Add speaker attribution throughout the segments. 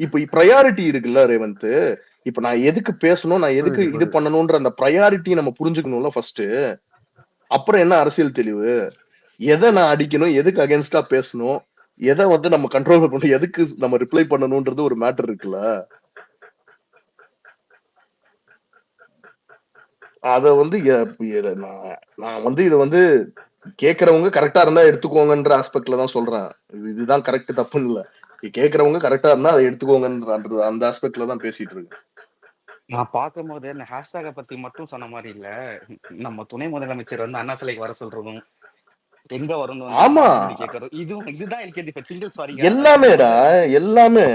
Speaker 1: இப்ப ப்ரையாரிட்டி இருக்குல்ல ரேவந்த். இப்ப நான் எதுக்கு பேசணும், நான் எதுக்கு இது பண்ணணும்ன்ற அந்த ப்ரையாரிட்டி நம்ம புரிஞ்சுக்கணும்ல ஃபர்ஸ்ட். அப்புறம் என்ன அரசியல் தெளிவு, எதை நான் அடிக்கணும், எதுக்கு அகேன்ஸ்டா பேசணும், எதை வந்து நம்ம கண்ட்ரோல் பண்ணணும், எதுக்கு நம்ம ரிப்ளை பண்ணணும்ன்றது ஒரு மேட்டர் இருக்குல்ல. அத வந்து நான் வந்து இதை வந்து கேட்கறவங்க கரெக்டா இருந்தா எடுத்துக்கோங்கன்ற ஆஸ்பெக்ட்ல தான் சொல்றேன். இதுதான் கரெக்ட் தப்புன்னு இல்ல, கேட்கறவங்க கரெக்டா இருந்தா அதை எடுத்துக்கோங்கன்றது அந்த ஆஸ்பெக்ட்ல தான் பேசிட்டு இருக்கேன்.
Speaker 2: நான் பார்க்கும் போது இந்த ஹேஷ்டாக பத்தி மட்டும் சொன்ன மாதிரி இல்ல, நம்ம துணை முதலமைச்சர் வந்து அண்ணா சிலைக்கு வர சொல்றதும், எங்க வரணும்
Speaker 1: ஆமா,
Speaker 2: கேட்கறதும், இதுதான் எல்கேஜி சிங்கிள் சாரி
Speaker 1: எல்லாமேடா, எல்லாமே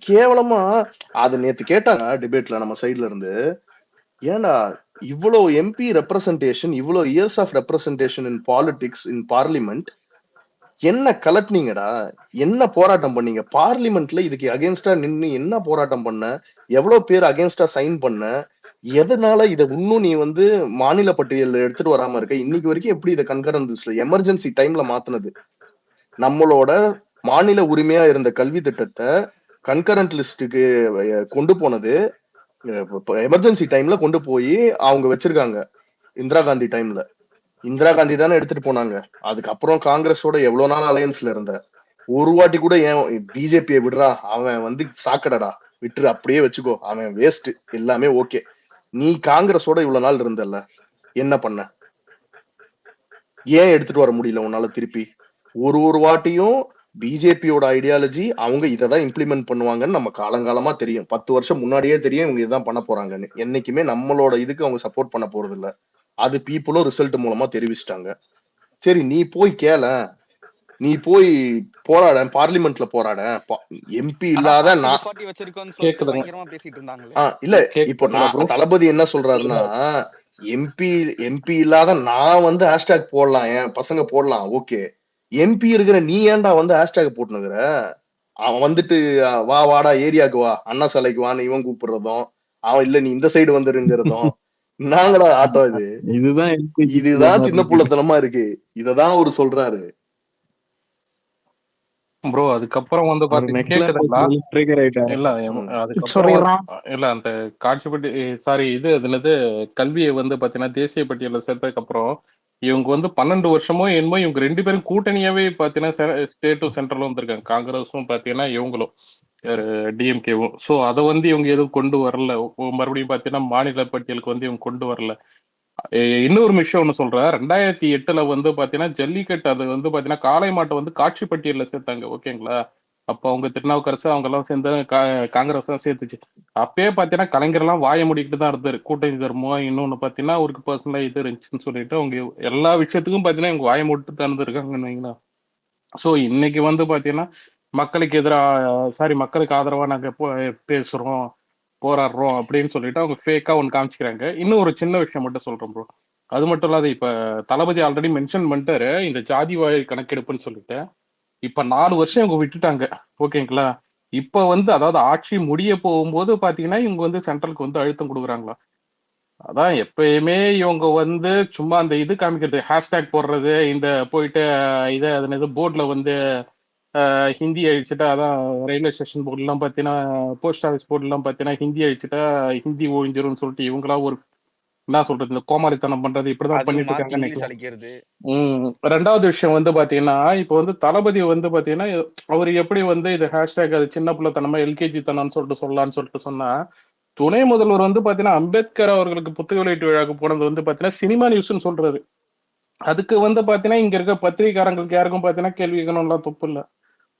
Speaker 1: கேவலமா. அது நேத்து கேட்டாங்க டிபேட்ல நம்ம சைட்ல இருந்து, ஏன்னா இவ்வளவு எம்பி ரெப்ரசன்டேஷன், இவ்வளவு years of representation in politics in parliament, என்ன கலட்டினீங்கடா, என்ன போராட்டம் பண்ணீங்க பார்லிமெண்ட்ல, இதுக்கு அகேன்ஸ்டா நின்னு என்ன போராட்டம் பண்ண, எவ்வளவு பேர் அகேன்ஸ்டா சைன் பண்ண, எதனால இதை இன்னும் நீ வந்து மாநில பட்டியல் எடுத்துட்டு வராம இருக்க, இன்னைக்கு வரைக்கும் எப்படி இதை கன்கரன்ஸ் எமர்ஜென்சி டைம்ல மாத்துனது, நம்மளோட மாநில உரிமையா இருந்த கல்வி திட்டத்தை கன்கரண்ட் லிஸ்டுக்கு கொண்டு போனது எமர்ஜென்சி டைம்ல கொண்டு போய் அவங்க வச்சிருக்காங்க. இந்திரா காந்தி டைம்ல இந்திரா காந்தி தானே எடுத்துட்டு போனாங்க. அதுக்கப்புறம் காங்கிரஸோட எவ்வளவு நாள் அலையன்ஸ்ல இருந்த, ஒரு வாட்டி கூட ஏன் பிஜேபியை விடுறா, அவன் வந்து சாக்கடடா விட்டுரு, அப்படியே வச்சுக்கோ, அவன் வேஸ்ட், எல்லாமே ஓகே. நீ காங்கிரஸோட இவ்வளவு நாள் இருந்தல்ல, என்ன பண்ண, ஏன் எடுத்துட்டு வர முடியல உன்னால திருப்பி? ஒரு வாட்டியும் பிஜேபியோட ஐடியாலஜி அவங்க இதைதான் இம்ப்ளிமெண்ட் பண்ணுவாங்கன்னு நம்ம காலங்காலமா தெரியும், 10 வருஷம் முன்னாடியே தெரியும் இவங்க இதான் பண்ண போறாங்கன்னு. என்னைக்குமே நம்மளோட இதுக்கு அவங்க சப்போர்ட் பண்ண போறது இல்ல, அது பீப்புளும் ரிசல்ட் மூலமா தெரிவிச்சிட்டாங்க. சரி, நீ போய் கேள, நீ போய் போராட, பார்லிமெண்ட்ல போராட. எம்பி இல்லாத இல்ல, இப்போ நான் தளபதி என்ன சொல்றாருன்னா, எம்பி இல்லாத நான் வந்து ஹேஷ்டாக் போடலாம், என் பசங்க போடலாம், ஓகே. எம்பி இருக்கிற நீ ஏன்டா வந்து ஹேஷ்டாக் போட்டுனுங்கிற? அவன் வந்துட்டு வா வாடா ஏரியாவுக்கு வா, அண்ணா சாலைக்கு வான்னு இவன் கூப்பிடுறதும், அவன் இல்ல நீ இந்த சைடு வந்துருங்கிறதும், நாங்களா ஆட்டம் இது? இதுதான் சின்ன புள்ளத்தனமா இருக்கு. இததான் அவரு சொல்றாரு.
Speaker 3: ப்ரோ அதுக்கப்புறம் வந்து பாத்தீங்கன்னா இல்ல அதுக்கப்புறம் இல்ல அந்த காட்சிப்பட்டி சாரி இது என்னது கல்வியை வந்து பாத்தீங்கன்னா தேசிய பட்டியலில் சேர்த்ததுக்கு அப்புறம் இவங்க வந்து 12 வருஷமோ என்னமோ இவங்க 2 பேரும் கூட்டணியாவே பாத்தீங்கன்னா ஸ்டேட்டும் சென்ட்ரலும் வந்திருக்காங்க, காங்கிரஸும் பாத்தீங்கன்னா இவங்களும் டிஎம்கேவும். ஸோ அதை வந்து இவங்க எதுவும் கொண்டு வரல, மறுபடியும் பாத்தீங்கன்னா மாநில பட்டியலுக்கு வந்து இவங்க கொண்டு வரல. இன்னொரு விஷயம் ஒண்ணு சொல்றேன், 2008 வந்து பாத்தீங்கன்னா ஜல்லிக்கட்டு அது வந்து பாத்தீங்கன்னா காளை மாட்டை வந்து காட்சி பட்டியலில் சேர்த்தாங்க, ஓகேங்களா? அப்போ அவங்க திருநாவுக்கரசு அவங்க எல்லாம் சேர்ந்து காங்கிரஸ் தான் சேர்த்துச்சு. அப்பயே பாத்தீங்கன்னா கலைஞர் எல்லாம் வாய முடிக்கிட்டு தான் இருந்தாரு, கூட்டணி தர்மம் இன்னொன்னு பாத்தீங்கன்னா அவருக்கு பர்சனலா இது இருந்துச்சுன்னு சொல்லிட்டு அவங்க எல்லா விஷயத்துக்கும் பாத்தீங்கன்னா இவங்க வாய முடிட்டு தான் இருந்திருக்காங்கன்னு வைங்களா. ஸோ இன்னைக்கு வந்து பாத்தீங்கன்னா மக்களுக்கு எதிராக மக்களுக்கு ஆதரவா நாங்க பேசுறோம் போராடுறோம் அப்படின்னு சொல்லிட்டு அவங்க ஃபேக்கா ஒன்று காமிச்சிக்கிறாங்க. இன்னும் ஒரு சின்ன விஷயம் மட்டும் சொல்றேன் ப்ரோ, அது மட்டும் இல்லாத இப்ப தளபதி ஆல்ரெடி மென்ஷன் பண்ணிட்டாரு இந்த ஜாதி வாரி கணக்கெடுப்புன்னு சொல்லிட்டு. இப்ப 4 வருஷம் இவங்க விட்டுட்டாங்க, ஓகேங்களா? இப்ப வந்து அதாவது ஆட்சி முடிய போகும்போது பாத்தீங்கன்னா இவங்க வந்து சென்ட்ரலுக்கு வந்து அழுத்தம் கொடுக்குறாங்களா. அதான் எப்பயுமே இவங்க வந்து சும்மா அந்த இது காமிக்கிறது, ஹேஷ்டேக் போடுறது, இந்த போயிட்டு இதை அதனது போர்ட்ல வந்து ஹிந்தி அழிச்சுட்டா, அதான் ரயில்வே ஸ்டேஷன் போர்டுலாம் பார்த்தீங்கன்னா போஸ்ட் ஆஃபீஸ் போர்டுலாம் பார்த்தீங்கன்னா ஹிந்தி அழிச்சுட்டா ஹிந்தி ஒழிஞ்சிரும்னு சொல்லிட்டு இவங்களா ஒரு என்ன சொல்றது இந்த கோமாளித்தனம் பண்றது இப்படிதான் பண்ணிட்டு இருக்காங்க. ரெண்டாவது விஷயம் வந்து பாத்தீங்கன்னா இப்போ வந்து தளபதி வந்து பாத்தீங்கன்னா அவர் எப்படி வந்து இது ஹேஷ்டேக் அது சின்ன பிள்ளைத்தனமா எல்கேஜி தனம்னு சொல்லிட்டு சொல்லலாம்னு சொல்லிட்டு சொன்னா, துணை முதல்வர் வந்து பாத்தீங்கன்னா அம்பேத்கர் அவர்களுக்கு புத்தக வெளியீட்டு விழாக்கு போனது வந்து பாத்தீங்கன்னா சினிமா நியூஸ்ன்னு சொல்றாரு. அதுக்கு வந்து பாத்தீங்கன்னா இங்க இருக்க பத்திரிகாரங்களுக்கு யாருக்கும் பாத்தீங்கன்னா கேள்வி கேட்கணும்லாம் துப்பு இல்லை.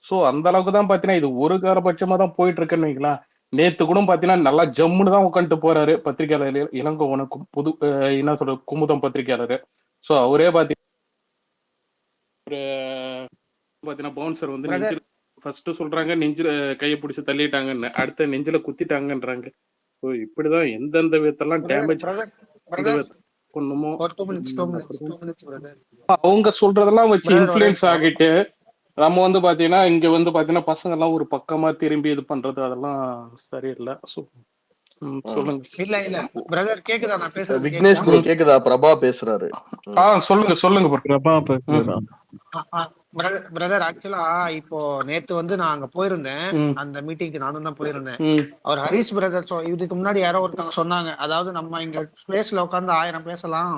Speaker 3: ஸோ அந்த அளவுக்கு தான் பாத்தீங்கன்னா இது ஒரு காலபட்சமா தான் போயிட்டு இருக்குன்னு வைங்களா. நேத்து கூட பாத்தீங்கன்னா நல்லா ஜம்முன்னு தான் உட்காந்துட்டு போறாரு பத்திரிகையாளர் இளங்கோவனுக்கும் புது என்ன சொல்ற குமுதம் பத்திரிகையாளர். ஸோ அவரே பாத்தீங்கன்னா பவுன்சர் வந்து நெஞ்சில் ஃபர்ஸ்ட் சொல்றாங்க நெஞ்சில கையை பிடிச்சி தள்ளிட்டாங்கன்னு, அடுத்த நெஞ்சில குத்திட்டாங்கன்றாங்க. ஸோ இப்படிதான் எந்தெந்த விதத்தெல்லாம் டேமேஜ் பண்ணுமோ அவங்க சொல்றதெல்லாம் வச்சு இன்ஃபுளுன்ஸ் ஆகிட்டு நம்ம வந்து பாத்தீங்கன்னா இங்க வந்து பாத்தீங்கன்னா பசங்க எல்லாம் ஒரு பக்கமா திரும்பி இது பண்றது அதெல்லாம் சரியில்லை. சொல்லுங்க.
Speaker 4: இல்ல இல்ல பிரதர் கேக்குதா நான் பேசுறது?
Speaker 1: விக்னேஷ் ப்ரோ கேக்குதா? பிரபா பேசுறாரு.
Speaker 3: சொல்லுங்க பிரபா பேசுறா.
Speaker 4: பிரதர் ஆக்சுவலா இப்போ நேத்து வந்து நான் அங்க போயிருந்தேன், அந்த மீட்டிங்க்கு நானும் தான் போயிருந்தேன். அவர் ஹரிஷ் பிரதர் இதுக்கு முன்னாடி யாரோ ஒருத்தவங்க சொன்னாங்க, அதாவது நம்ம இங்க ஸ்பேஸ்ல உட்காந்து 1000 பேசலாம்,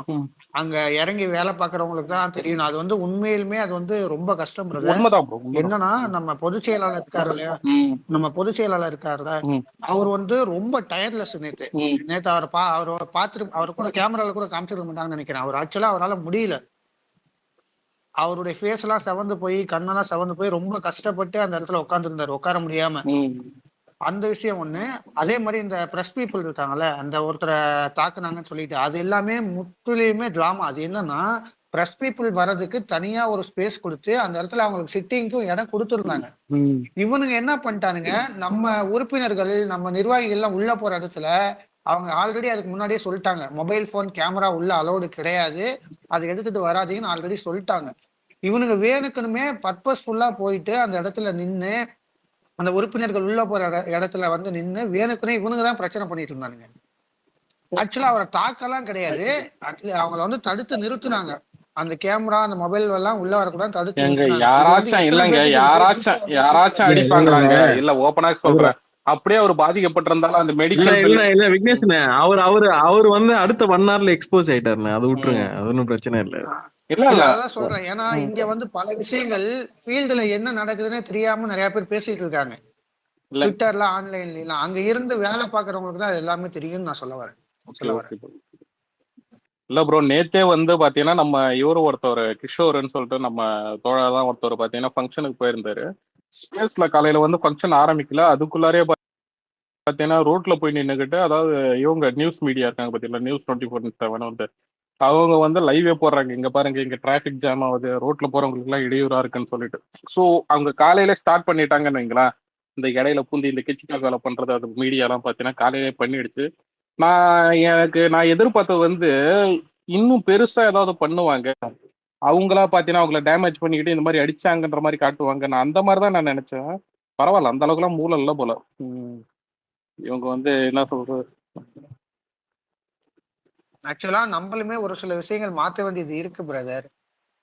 Speaker 4: அங்க இறங்கி வேலை பாக்குறவங்களுக்கு தான் தெரியும். அது வந்து உண்மையிலுமே அது வந்து ரொம்ப கஷ்டம் பிரதர். என்னன்னா நம்ம பொதுச் செயலாளர் இருக்காரு இல்லையா, நம்ம பொதுச் செயலாளர் இருக்காருல, அவர் வந்து ரொம்ப டயர்ட்லெஸ். நேத்து அவரை பார்த்துட்டு அவர் கூட கேமரால கூட காமிச்சிருக்க மாட்டாங்கன்னு நினைக்கிறேன். அவர் ஆக்சுவலா அவரால முடியல, அவருடைய ஃபேஸ் எல்லாம் செவந்து போய் கண்ணெல்லாம் செவந்து போய் ரொம்ப கஷ்டப்பட்டு அந்த இடத்துல உட்கார்ந்துருந்தாரு, உட்கார முடியாம. அந்த விஷயம் ஒண்ணு. அதே மாதிரி இந்த பிரஸ் பீப்புள் இருக்காங்கல்ல, அந்த ஒருத்தரை தாக்குனாங்கன்னு சொல்லிட்டு, அது எல்லாமே முற்றிலுமே டிராமா. அது என்னன்னா, பிரஸ் பீப்புள் வர்றதுக்கு தனியா ஒரு ஸ்பேஸ் கொடுத்து அந்த இடத்துல அவங்களுக்கு சிட்டிங்க்கும் இடம் கொடுத்துருந்தாங்க. இவனுங்க என்ன பண்ணிட்டானுங்க, நம்ம உறுப்பினர்கள் நம்ம நிர்வாகிகள் எல்லாம் உள்ள போற இடத்துல அவங்க ஆல்ரெடி அதுக்கு முன்னாடியே சொல்லிட்டாங்க, மொபைல் போன் கேமரா உள்ள அலோடு கிடையாது, அது எடுத்துட்டு வராதீங்கன்னு ஆல்ரெடி சொல்லிட்டாங்க. இவனுங்க வேணுக்குனுமே பர்பஸ்ஃபுல்லா போயிட்டு அந்த இடத்துல நின்று அந்த உறுப்பினர்கள் உள்ள போற இடத்துல வந்து நின்று வேணுக்குனே இவனுங்க தான் பிரச்சனை பண்ணிட்டு இருந்தானுங்க. ஆக்சுவலா அவரை தாக்கலாம் கிடையாது, அவங்கள வந்து தடுத்து நிறுத்துனாங்க. அந்த கேமரா அந்த மொபைல் எல்லாம் உள்ள வரக்கூடாது தடுத்து நிறுத்துனாங்க.
Speaker 3: யாராச்சும் இல்லங்க, யாராச்சும் அடிப்பாங்களாங்க? இல்ல ஓபனா சொல்றேன், அப்படியே அவர் பாதிக்கப்பட்டிருந்தாலும் அந்த மெடிக்கல்
Speaker 5: இல்ல விக்னேஷ்ண்ணே, அவர் வந்து அடுத்த 1 hourல எக்ஸ்போஸ் ஆயிட்டாருண்ணே. அது விட்டுருங்க, அது ஒன்றும் பிரச்சனை இல்லை.
Speaker 4: அதான் சொல்றேன். ஏன்னா இங்க வந்து பல விஷயங்கள் ஃபீல்டுல என்ன நடக்குதுன்னு தெரியாம நிறைய பேர் பேசிட்டு இருக்காங்க, ட்விட்டர்ல ஆன்லைன்ல எல்லாம். அங்க இருந்து வேலை பாக்குறவங்களுக்கு தான் எல்லாமே தெரியும்னு நான் சொல்ல வரேன்.
Speaker 3: இல்ல ப்ரோ, நேத்தே வந்து பாத்தீங்கன்னா நம்ம இவரு ஒருத்தர் கிஷோர்னு சொல்லிட்டு நம்ம தோழதான் ஒருத்தர் பாத்தீங்கன்னா ஃபங்க்ஷனுக்கு போயிருந்தாரு. ஸ்பேஸ்ல காலையில வந்து ஃபங்க்ஷன் ஆரம்பிக்கல, அதுக்குள்ளாரே பாத்தீங்கன்னா ரோட்ல போய் நின்னுக்கிட்டு, அதாவது இவங்க நியூஸ் மீடியா இருக்காங்க பாத்தீங்களா, நியூஸ் 24/7 வந்து அவங்க வந்து லைவே போடுறாங்க, இங்க பாருங்க இங்க டிராபிக் ஜாம் ஆகுது, ரோட்ல போறவங்களுக்கு எல்லாம் இடையூறா இருக்குன்னு சொல்லிட்டு. ஸோ அவங்க காலையில ஸ்டார்ட் பண்ணிட்டாங்கன்னு வைங்களா, இந்த இடையில பூந்தி இந்த கிச்சிக்கா வேலை பண்றது அது மீடியா எல்லாம் பாத்தீங்கன்னா காலையிலே பண்ணிடுச்சு. நான் எதிர்பார்த்தது வந்து இன்னும் பெருசா ஏதாவது பண்ணுவாங்க, அவங்களா பாத்தீங்கன்னா அவங்கள டேமேஜ் பண்ணிக்கிட்டு இந்த மாதிரி அடிச்சாங்கன்ற மாதிரி காட்டுவாங்க, நான் அந்த மாதிரி தான் நான் நினைச்சேன். பரவாயில்ல, அந்த அளவுக்கு எல்லாம் மூலம் இல்லை போல. இவங்க வந்து என்ன சொல்றது,
Speaker 4: ஆக்சுவலா நம்மளுமே ஒரு சில விஷயங்கள் மாற்ற வேண்டியது இருக்கு பிரதர்.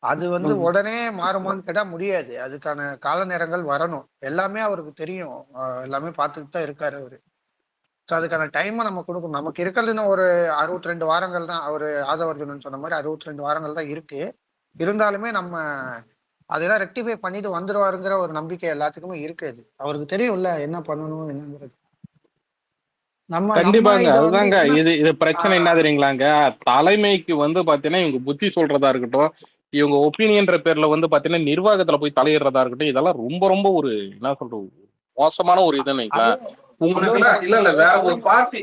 Speaker 4: அது வந்து உடனே மாறுமான்னு கேட்டா முடியாது, அதுக்கான கால நேரங்கள் வரணும். எல்லாமே அவருக்கு தெரியும், எல்லாமே பார்த்துட்டு தான் இருக்காரு அவரு. ஸோ அதுக்கான டைமை நம்ம கொடுக்கணும். நமக்கு இருக்கிறதுன்னு ஒரு 62 வாரங்கள் தான், அவரு ஆதவர்ஜுனன் சொன்ன மாதிரி 62 வாரங்கள் தான் இருக்கு. இருந்தாலுமே நம்ம அதெல்லாம் ரெக்டிஃபை பண்ணிட்டு வந்துடுவாருங்கிற ஒரு நம்பிக்கை எல்லாத்துக்குமே இருக்குது. அவருக்கு தெரியும்ல என்ன பண்ணணும் என்னங்கிறது.
Speaker 3: கண்டிப்பாங்க, அதுதாங்க இது பிரச்சனை என்ன தெரியுங்களாங்க, தலைமைக்கு வந்து பாத்தீங்கன்னா இவங்க புத்தி சொல்றதா இருக்கட்டும், இவங்க ஒப்பீனியன்ற பேர்ல வந்து பாத்தீங்கன்னா நிர்வாகத்துல போய் தலையிடுறதா இருக்கட்டும், இதெல்லாம் ரொம்ப ரொம்ப ஒரு என்ன சொல்றது மோசமான ஒரு இதுன்னு உங்களுக்கு இல்ல வேற ஒரு பார்ட்டி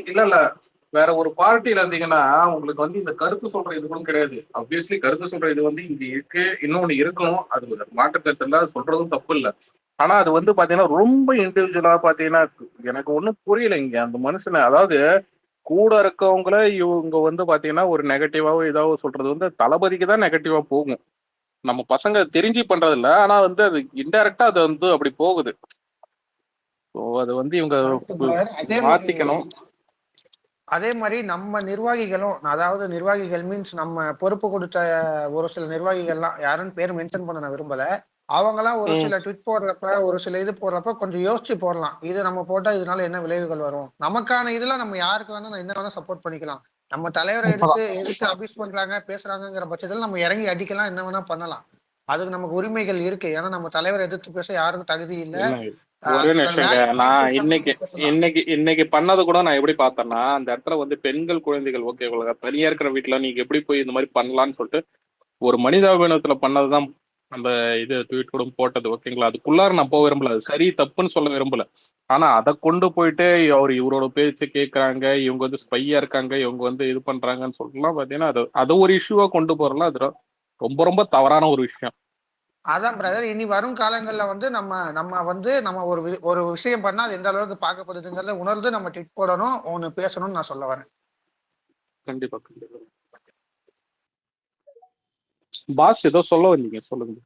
Speaker 3: வேற ஒரு பார்ட்டியில இருந்தீங்கன்னா உங்களுக்கு வந்து இந்த கருத்து சொல்ற இது கூட கிடையாது. ஆப்வியஸ்லி கருத்து சொல்ற இது வந்து இங்க இருக்கு, இன்னொன்னு இருக்கணும், அது மாற்று கருத்து இல்ல, சொல்றதும் தப்பு இல்லை. ஆனா அது வந்து பாத்தீங்கன்னா ரொம்ப இண்டிவிஜுவலா பாத்தீங்கன்னா எனக்கு ஒண்ணும் புரியல இங்க அந்த மனுஷனை. அதாவது கூட இருக்கவங்கள இவங்க வந்து பாத்தீங்கன்னா ஒரு நெகட்டிவாவோ ஏதாவது சொல்றது வந்து தளபதிக்கு தான் நெகட்டிவா போகும். நம்ம பசங்க தெரிஞ்சு பண்றது இல்ல, ஆனா வந்து அது இன்டைரக்டா அது வந்து அப்படி போகுது. அது வந்து இவங்க மாத்திக்கணும்.
Speaker 4: அதே மாதிரி நம்ம நிர்வாகிகளும், அதாவது நிர்வாகிகள் மீன்ஸ் நம்ம பொறுப்பு கொடுத்த ஒரு சில நிர்வாகிகள்லாம், யாருன்னு பேர் மென்ஷன் பண்ண நான் விரும்பல, அவங்கலாம் ஒரு சில ட்விட் போடுறப்ப ஒரு சில இது போடுறப்ப கொஞ்சம் யோசிச்சு போடலாம். இது நம்ம போட்டா இதனால என்ன விளைவுகள் வரும், நமக்கான இதெல்லாம் நம்ம யாருக்கு வேணா என்ன வேணா சப்போர்ட் பண்ணிக்கலாம். நம்ம தலைவரை எதிர்த்து அபியூஸ் பண்றாங்க பேசுறாங்கிற பட்சத்துல நம்ம இறங்கி அடிக்கலாம், என்ன வேணா பண்ணலாம். அதுக்கு நமக்கு உரிமைகள் இருக்கு. ஏன்னா நம்ம தலைவரை எதிர்த்து பேச யாருக்கும் தகுதி இல்லை.
Speaker 3: ஒரே நிமிஷங்க, நான் இன்னைக்கு பண்ணது கூட நான் எப்படி பார்த்தேன்னா, அந்த இடத்துல வந்து பெண்கள் குழந்தைகள் ஓகே தனியா இருக்கிற வீட்டுல நீங்க எப்படி போய் இந்த மாதிரி பண்ணலாம்னு சொல்லிட்டு ஒரு மனிதாபிமானத்துல பண்ணதுதான் அந்த இது ட்வீட் கூட போட்டது. ஓகேங்களா, அதுக்குள்ளார நான் போக விரும்பல, அது சரி தப்புன்னு சொல்ல விரும்பல. ஆனா அதை கொண்டு போயிட்டு இவரோட பேச்சு கேட்கறாங்க, இவங்க வந்து ஸ்பையா இருக்காங்க, இவங்க வந்து இது பண்றாங்கன்னு சொல்லலாம் பாத்தீங்கன்னா அது ஒரு இஷ்யூவா கொண்டு போறலாம், அது ரொம்ப ரொம்ப தவறான ஒரு விஷயம்.
Speaker 4: அதான் பிரதர், இனி வரும் காலங்கள்ல வந்து நம்ம ஒரு விஷயம் பண்ணா அது எந்த அளவுக்கு பார்க்கப்படுதுங்கிறத உணர்ந்து நம்ம ட்வீட் போடணும், ஒன்னு பேசணும்னு நான் சொல்ல வரேன்.
Speaker 3: கண்டிப்பா கண்டிப்பா. பாஸ் ஏதோ சொல்ல வந்தீங்க, சொல்லுங்க.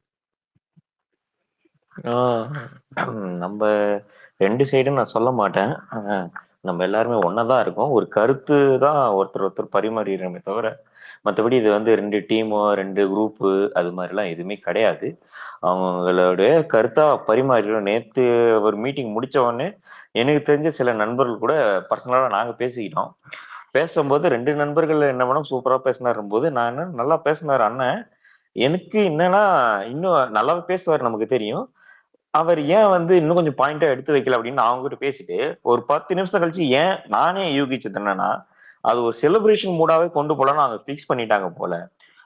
Speaker 6: நம்ம 2 சைடும் நான் சொல்ல மாட்டேன், நம்ம எல்லாருமே ஒன்னதான் இருக்கோம். ஒரு கருத்து தான் ஒருத்தர் பரிமாறிடுறோமே தவிர மற்றபடி இது வந்து 2 டீமோ 2 குரூப்பு அது மாதிரிலாம் எதுவுமே கிடையாது. அவங்களுடைய கருத்தா பரிமாறிடும். நேத்து ஒரு மீட்டிங் முடிச்ச உடனே எனக்கு தெரிஞ்ச சில நண்பர்கள் கூட பர்சனலா நாங்க பேசிக்கிட்டோம். பேசும்போது 2 நண்பர்கள் என்ன பண்ணோம், சூப்பரா பேசினாரும் போது நான் என்ன நல்லா பேசினாரு அண்ணன். எனக்கு என்னன்னா இன்னும் நல்லா பேசுவார் நமக்கு தெரியும். அவர் ஏன் வந்து இன்னும் கொஞ்சம் பாயிண்டா எடுத்து வைக்கல அப்படின்னு அவங்க கிட்ட பேசிட்டு ஒரு 10 நிமிஷம் கழிச்சு ஏன் நானே யூகிச்சது என்னன்னா, அது ஒரு செலிப்ரேஷன் மூடாவே கொண்டு போலாம்னு அவங்க பிக்ஸ் பண்ணிட்டாங்க போல.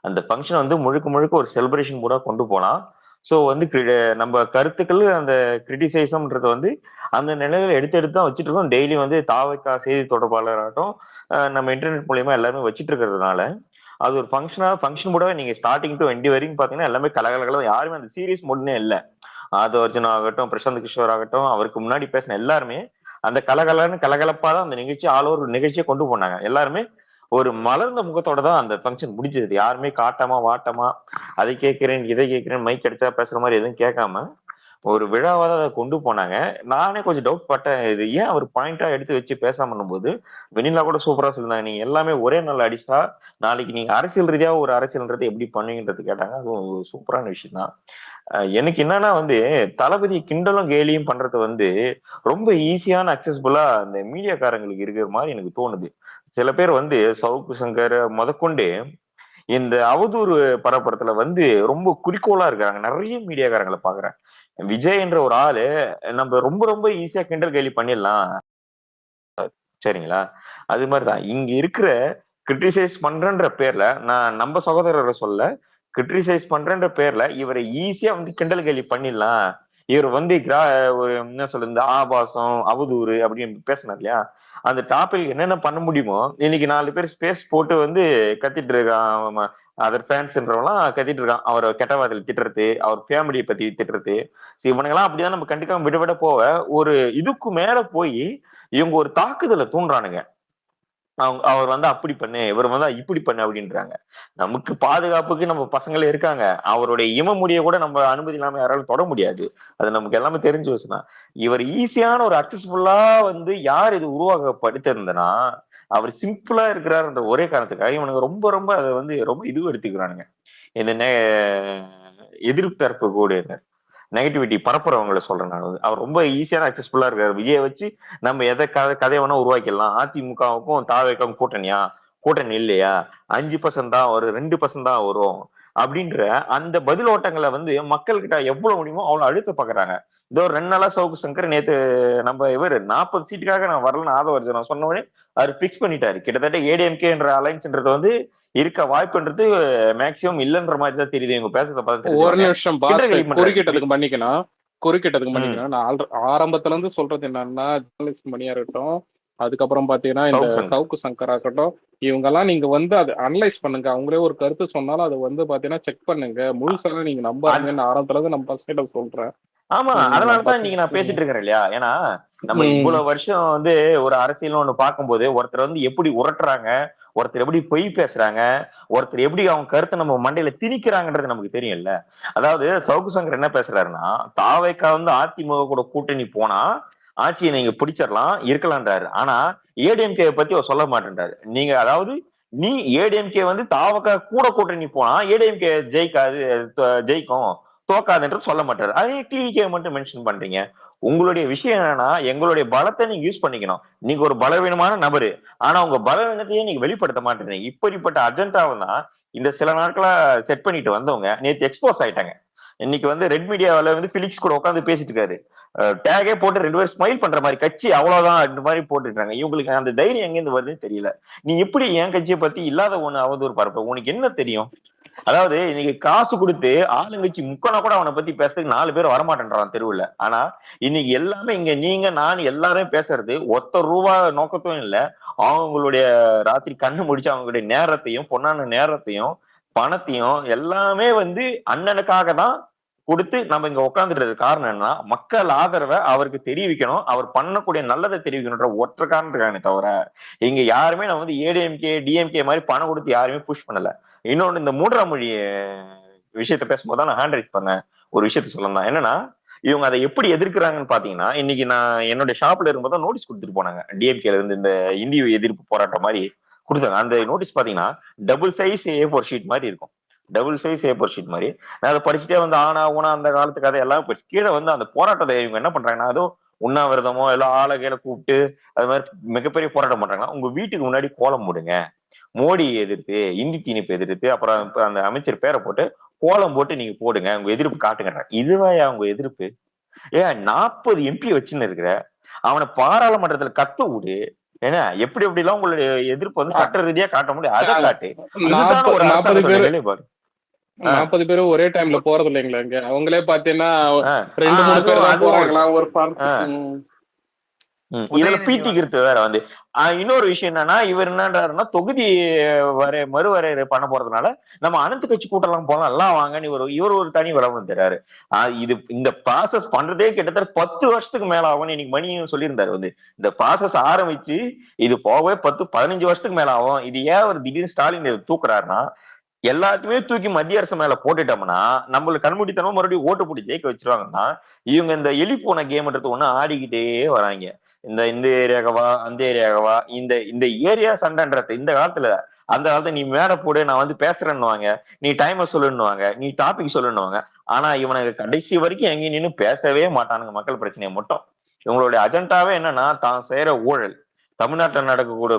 Speaker 6: அந்த ஃபங்க்ஷன் வந்து முழுக்க முழுக்க ஒரு செலிப்ரேஷன் மூடா கொண்டு போலாம். ஸோ வந்து நம்ம கருத்துக்கள் அந்த கிரிட்டிசைசம்ன்றது வந்து அந்த நிலையில எடுத்து எடுத்து தான் வச்சுட்டு இருக்கோம். டெய்லி வந்து தாவக்கா செய்தி தொடர்பாளராகட்டும் நம்ம இன்டர்நெட் மூலியமா எல்லாமே வச்சுட்டு இருக்கிறதுனால அது ஒரு ஃபங்க்ஷன் மூடவே நீங்க ஸ்டார்டிங் டு எண்ட் வரைக்கும் பாத்தீங்கன்னா எல்லாமே கலகலகலம். யாருமே அந்த சீரியஸ் மூட்னே இல்ல. ஆதவர்ஜன் ஆகட்டும், பிரசாந்த் கிஷோர் ஆகட்டும், அவருக்கு முன்னாடி பேசின எல்லாருமே அந்த கலகலப்பா தான் அந்த நிகழ்ச்சி ஆல் ஓவர் நிகழ்ச்சியை கொண்டு போனாங்க. எல்லாருமே ஒரு மலர்ந்த முகத்தோட தான் அந்த ஃபங்க்ஷன் முடிஞ்சது. யாருமே காட்டமா வாட்டமா அதை கேட்கிறேன் இதை கேட்கிறேன் மைக் அடிச்சா பேசுற மாதிரி எதுவும் கேட்காம ஒரு விழாவா தான் அதை கொண்டு போனாங்க. நானே கொஞ்சம் டவுட் பட்டேன், இது ஏன் அவர் பாயிண்டா எடுத்து வச்சு பேசாம போது வெண்ணிலா கூட சூப்பரா சொல்லிருந்தாங்க, நீங்க எல்லாமே ஒரே நாள் அடிச்சா நாளைக்கு நீங்க அரசியல் ரீதியா ஒரு அரசியல்ன்றது எப்படி பண்ணுவீங்கன்றது கேட்டாங்க. அதுவும் ஒரு சூப்பரான விஷயம் தான். எனக்கு என்னன்னா வந்து தளபதி கிண்டலும் கேலியும் பண்றது வந்து ரொம்ப ஈஸியான அக்சஸ்பிளா அந்த மீடியாக்காரங்களுக்கு இருக்கிற மாதிரி எனக்கு தோணுது. சில பேர் வந்து சவுக்கு சங்கர் முதற்கொண்டு இந்த அவதூறு பரப்புறத்துல வந்து ரொம்ப குறிக்கோளா இருக்காங்க. நிறைய மீடியாக்காரங்களை பாக்குறேன். விஜய் என்ற ஒரு ஆளு நம்ம ரொம்ப ரொம்ப ஈஸியா கிண்டல் கேலி பண்ணிடலாம், சரிங்களா? அது மாதிரிதான் இங்க இருக்கிற கிரிட்டிசைஸ் பண்றன்ற பேர்ல, நான் நம்ம சகோதரரை சொல்ல, கிரிட்டிசைஸ் பண்றன்ற பேர்ல இவரை ஈஸியா வந்து கிண்டல் கேலி பண்ணிடலாம். இவர் வந்து ஒரு என்ன சொல்றது, இந்த ஆபாசம் அவதூறு அப்படின்னு பேசினார் இல்லையா, அந்த டாபிக் என்னென்ன பண்ண முடியுமோ இன்னைக்கு 4 பேர் ஸ்பேஸ் போட்டு வந்து கத்திட்டு இருக்கான். அதர் ஃபேன்ஸ்ன்றவெல்லாம் கத்திட்டு இருக்கான். அவரை கெட்டவாதில் திட்டுறது, அவர் ஃபேமிலியை பத்தி திட்டுறது. இவனுங்கெல்லாம் அப்படிதான் நம்ம கண்டிப்பா விட விட போவ ஒரு இதுக்கு மேல போய் இவங்க ஒரு தாக்குதலை தூண்டுறானுங்க. அவர் வந்து அப்படி பண்ணு, இவர் வந்து இப்படி பண்ணு அப்படின்றாங்க. நமக்கு பாதுகாப்புக்கு நம்ம பசங்களே இருக்காங்க. அவருடைய இமமுடிய கூட நம்ம அனுமதி இல்லாம யாராலும் தொட முடியாது. அது நமக்கு எல்லாமே தெரிஞ்சு வச்சுதான். இவர் ஈஸியான ஒரு அக்சஸ்ஃபுல்லா வந்து யார் இது உருவாக்கப்படுத்திருந்தனா அவர் சிம்பிளா இருக்கிறாருன்ற ஒரே காரணத்துக்காக இவனுக்கு ரொம்ப ரொம்ப அதை வந்து ரொம்ப இதுவும் எடுத்துக்கிறானுங்க. இந்த எதிர்ப்பு தரப்பு கூட நெகட்டிவிட்டி பரப்புறவங்களை சொல்றேன் நான். அவர் ரொம்ப ஈஸியான அக்சஸ்ஃபுல்லா இருக்காரு. விஜயை வச்சு நம்ம எதை கதையை வேணா உருவாக்கிடலாம். அதிமுகவுக்கும் தாவேக்கும் கூட்டணி இல்லையா, 5% தான் வரும், 2% தான் வரும் அப்படின்ற அந்த பதில் ஓட்டங்களை வந்து மக்கள் கிட்ட எவ்வளவு முடியுமோ அவ்வளவு அழுத்த பாக்குறாங்க. இதோ 2 நாளா சவுக்கு சங்கர் நேத்து நம்ம இவர் 40 சீட்டுக்காக நான் வரலன்னு ஆதவர்ஜன் சொன்னவனே அவர் பிக்ஸ் பண்ணிட்டாரு. கிட்டத்தட்ட ஏடிஎம்கே என்ற அலைன்ஸ்ன்றது வந்து இருக்க வாய்ப்புன்றது மேக்சிமம் இல்லைன்ற மாதிரி தான் தெரியுது. இவங்க பேசுறத பார்த்து
Speaker 3: ஒரு நிமிஷம் குறுக்கிட்டதுக்கு பண்ணிக்கணும். நான் ஆரம்பத்துல இருந்து சொல்றது என்னன்னா, ஜெர்னலிஸ்ட் மணியா இருக்கட்டும், அதுக்கப்புறம் பாத்தீங்கன்னா இந்த சவுக்கு சங்கர் ஆகட்டும், இவங்க எல்லாம் நீங்க வந்து அதை அனலைஸ் பண்ணுங்க. அவங்களே ஒரு கருத்து சொன்னாலும் அதை வந்து பாத்தீங்கன்னா செக் பண்ணுங்க. முழுசாக நீங்க நம்பாருங்கன்னு ஆரம்பத்துல இருந்து நம்ம பசங்கிட்ட சொல்றேன்.
Speaker 6: ஆமா, அதனாலதான் இன்னைக்கு நான் பேசிட்டு இருக்கிறேன் இல்லையா. ஏன்னா நம்ம இவ்வளவு வருஷம் வந்து ஒரு அரசியல் ஒண்ணு பார்க்கும்போது ஒருத்தர் வந்து எப்படி உரட்டுறாங்க, ஒருத்தர் எப்படி பொய் பேசுறாங்க, ஒருத்தர் எப்படி அவங்க கருத்தை நம்ம மண்டையில திணிக்கிறாங்கன்றது நமக்கு தெரியும்ல. அதாவது சவுக்கு சங்கர் என்ன பேசுறாருன்னா, தாவேக்கா வந்து அதிமுக கூட கூட்டணி போனா ஆட்சியை நீங்க பிடிச்சிடலாம் இருக்கலான்றாரு. ஆனா ஏடிஎம்கே பத்தி அவர் சொல்ல மாட்டேன்றாரு. நீங்க அதாவது நீ ஏடிஎம்கே வந்து தாவக்கா கூட கூட்டணி போனா ஏடிஎம்கே ஜெயிக்கும் தோக்காதுன்ற சொல்ல மாட்டாரு. அதே டிவிகே மட்டும் மென்ஷன் பண்றீங்க. உங்களுடைய விஷயம் என்னன்னா, எங்களுடைய பலத்தை நீங்க யூஸ் பண்ணிக்கணும். நீங்க ஒரு பலவீனமான நபரு, ஆனா உங்க பலவீனத்தையே நீங்க வெளிப்படுத்த மாட்டேறீங்க. இப்படிப்பட்ட அஜெண்டாவை தான் இந்த சில நாட்களா செட் பண்ணிட்டு வந்தவங்க நேற்று எக்ஸ்போஸ் ஆயிட்டாங்க. இன்னைக்கு வந்து ரெட் மீடியாவில வந்து பிலிக்ஸ் கூட உட்காந்து பேசிட்டு இருக்காரு. டேகே போட்டு 2 பேரும் ஸ்மைல் பண்ற மாதிரி, கட்சி அவ்வளவுதான் இந்த மாதிரி போட்டுருக்காங்க. இவங்களுக்கு அந்த தைரியம் எங்கேருந்து வருதுன்னு தெரியல. நீ எப்படி என் கட்சியை பத்தி இல்லாத ஒண்ணு அவதூறு பரப்ப? உனக்கு என்ன தெரியும்? அதாவது இன்னைக்கு காசு கொடுத்து ஆளுங்கட்சி முக்கனா கூட அவனை பத்தி பேசுறதுக்கு 4 பேர் வரமாட்டேன்றான் தெருவுல. ஆனா இன்னைக்கு எல்லாமே இங்க நீங்க நான் எல்லாரும் பேசுறது ₹1 நோக்கத்தும் இல்ல. அவங்களுடைய ராத்திரி கண்ணு முடிச்சு அவங்களுடைய நேரத்தையும் பொன்னான நேரத்தையும் பணத்தையும் எல்லாமே வந்து அண்ணனுக்காக தான் கொடுத்து நம்ம இங்க உட்காந்துட்டு காரணம் என்னன்னா, மக்கள் ஆதரவை அவருக்கு தெரிவிக்கணும், அவர் பண்ணக்கூடிய நல்லதை தெரிவிக்கணும்ன்ற ஒற்றை காரணத்துக்கான தவிர இங்க யாருமே நம்ம வந்து ஏடிஎம்கே டிஎம்கே மாதிரி பணம் கொடுத்து யாருமே புஷ் பண்ணல. இன்னொன்னு இந்த 3ஆம் மொழி விஷயத்த பேசும்போது நான் ஹேண்ட் ரைஸ் பண்ணேன். ஒரு விஷயத்த சொல்லலாம். என்னன்னா இவங்க அதை எப்படி எதிர்க்கிறாங்கன்னு பாத்தீங்கன்னா, இன்னைக்கு நான் என்னோட ஷாப்ல இருக்கும்போது நோட்டீஸ் கொடுத்துட்டு போனாங்க. டிஎம்கேல இருந்து இந்த இந்தி எதிர்ப்பு போராட்டம் மாதிரி கொடுத்தாங்க. அந்த நோட்டீஸ் பாத்தீங்கன்னா டபுள் சைஸ் A4 ஷீட் மாதிரி இருக்கும். டபுள் சைஸ் A4 ஷீட் மாதிரி. நான் அதை படிச்சுட்டே வந்து ஆனா ஊனா அந்த காலத்து கதை எல்லாம் கீழே வந்து அந்த போராட்டத்தை இவங்க என்ன பண்றாங்கன்னா, அதுவும் உண்ணாவிரதமோ எல்லாம் ஆளை கீழே கூப்பிட்டு அது மாதிரி மிகப்பெரிய போராட்டம் பண்றாங்கன்னா, உங்க வீட்டுக்கு முன்னாடி கோலம் போடுங்க, மோடி எதிர்த்து, இந்தி திணிப்பு எதிர்த்து, அப்புறம் அந்த அமைச்சர் பேரை போட்டு கோலம் போட்டு நீங்க போடுங்க, உங்க எதிர்ப்பு காட்டுங்க. இதுவாயா உங்க எதிர்ப்பு? ஏன் 40 MP வச்சுன்னு இருக்கிற, அவனை பாராளுமன்றத்துல கத்த விடு. ஏன்னா எப்படி எப்படி எல்லாம் உங்களுடைய எதிர்ப்பு வந்து சட்ட ரீதியா காட்ட முடியும், அதை காட்டு. இதுதான் ஒரு
Speaker 3: 40
Speaker 6: நிலைப்பாடு.
Speaker 3: 40 பேரும் ஒரே டைம்ல போறது இல்லைங்களா? இங்க அவங்களே பாத்தீங்கன்னா 2-3 பேர் தான் போறாங்களா ஒரு
Speaker 6: இதுல பீத்திக்கிறது வேற வந்து. இன்னொரு விஷயம் என்னன்னா, இவர் என்னன்றாருன்னா தொகுதி மறுவரையறை பண்ண போறதுனால நம்ம அனைத்து கட்சி கூட்டம்லாம் போலாம், எல்லாம் வாங்கன்னு இவர் ஒரு தனி விளம்பரம் தர்றாரு. இது இந்த ப்ராசஸ் பண்றதே கிட்டத்தட்ட 10 வருஷத்துக்கு மேல ஆகும். இன்னைக்கு மணியும் சொல்லியிருந்தாரு வந்து, இந்த ப்ராசஸ் ஆரம்பிச்சு இது போகவே 10-15 வருஷத்துக்கு மேல ஆகும். இது ஏன் ஒரு திடீர்னு ஸ்டாலின் தூக்குறாருன்னா, எல்லாத்தையுமே தூக்கி மத்திய அரசு மேல போட்டுட்டோம்னா நம்மளுக்கு கண்மூடித்தனமா மறுபடியும் ஓட்டு போட்டு ஜெயிக்க வச்சிருவாங்கன்னா, இவங்க இந்த எலி போன கேம்ன்றது ஒண்ணு ஆடிக்கிட்டே வராங்க. இந்த ஏரியாகவா அந்த ஏரியாகவா, இந்த ஏரியா சண்டைன்றது இந்த காலத்துல, அந்த காலத்துல நீ மேல போடு நான் வந்து பேசுறேன்னுவாங்க, நீ டைமர் சொல்லுன்னுவாங்க, நீ டாபிக் சொல்லுன்னுவாங்க. ஆனா இவனுக்கு கடைசி வரைக்கும் எங்கேயும் நின்று பேசவே மாட்டானுங்க மக்கள் பிரச்சனையை மட்டும். இவங்களுடைய அஜெண்டாவே என்னன்னா, தான் செய்யற ஊழல், தமிழ்நாட்டில் நடக்கக்கூடிய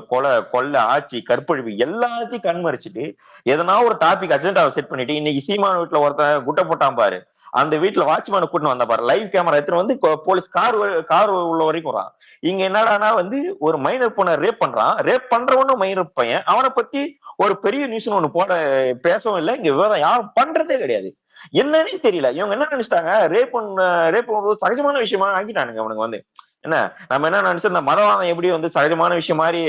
Speaker 6: கொலை ஆட்சி கற்பழிப்பு எல்லாத்தையும் கண்மறிச்சுட்டு எதனா ஒரு டாபிக் அஜெண்டாவை செட் பண்ணிட்டு, இன்னைக்கு சீமான வீட்டுல ஒருத்தன் குட்டை போட்டான் பாரு, அந்த வீட்டுல வாட்ச்மேனை கூட்டின்னு வந்தா பாரு, லைவ் கேமரா எடுத்துட்டு வந்து போலீஸ் கார் உள்ள வரைக்கும் வரான். இங்க என்னடானா வந்து ஒரு மைனர் பொண்ணை ரேப் பண்றான், ரேப் பண்றவனும் மைனர் பையன், அவனை பத்தி ஒரு பெரிய நியூஸ் ஒண்ணு பேசவும் இல்லை. இங்க விவாதம் யாரும் பண்றதே கிடையாது. என்னன்னே தெரியல. இவங்க என்ன நினைச்சிட்டாங்க, ரேப் சகஜமான விஷயமா ஆக்கிட்டானுங்க அவனுங்க வந்து. என்ன நம்ம என்ன நினைச்சோம், இந்த மதவாதம் எப்படி வந்து சகஜமான விஷயம் மாதிரி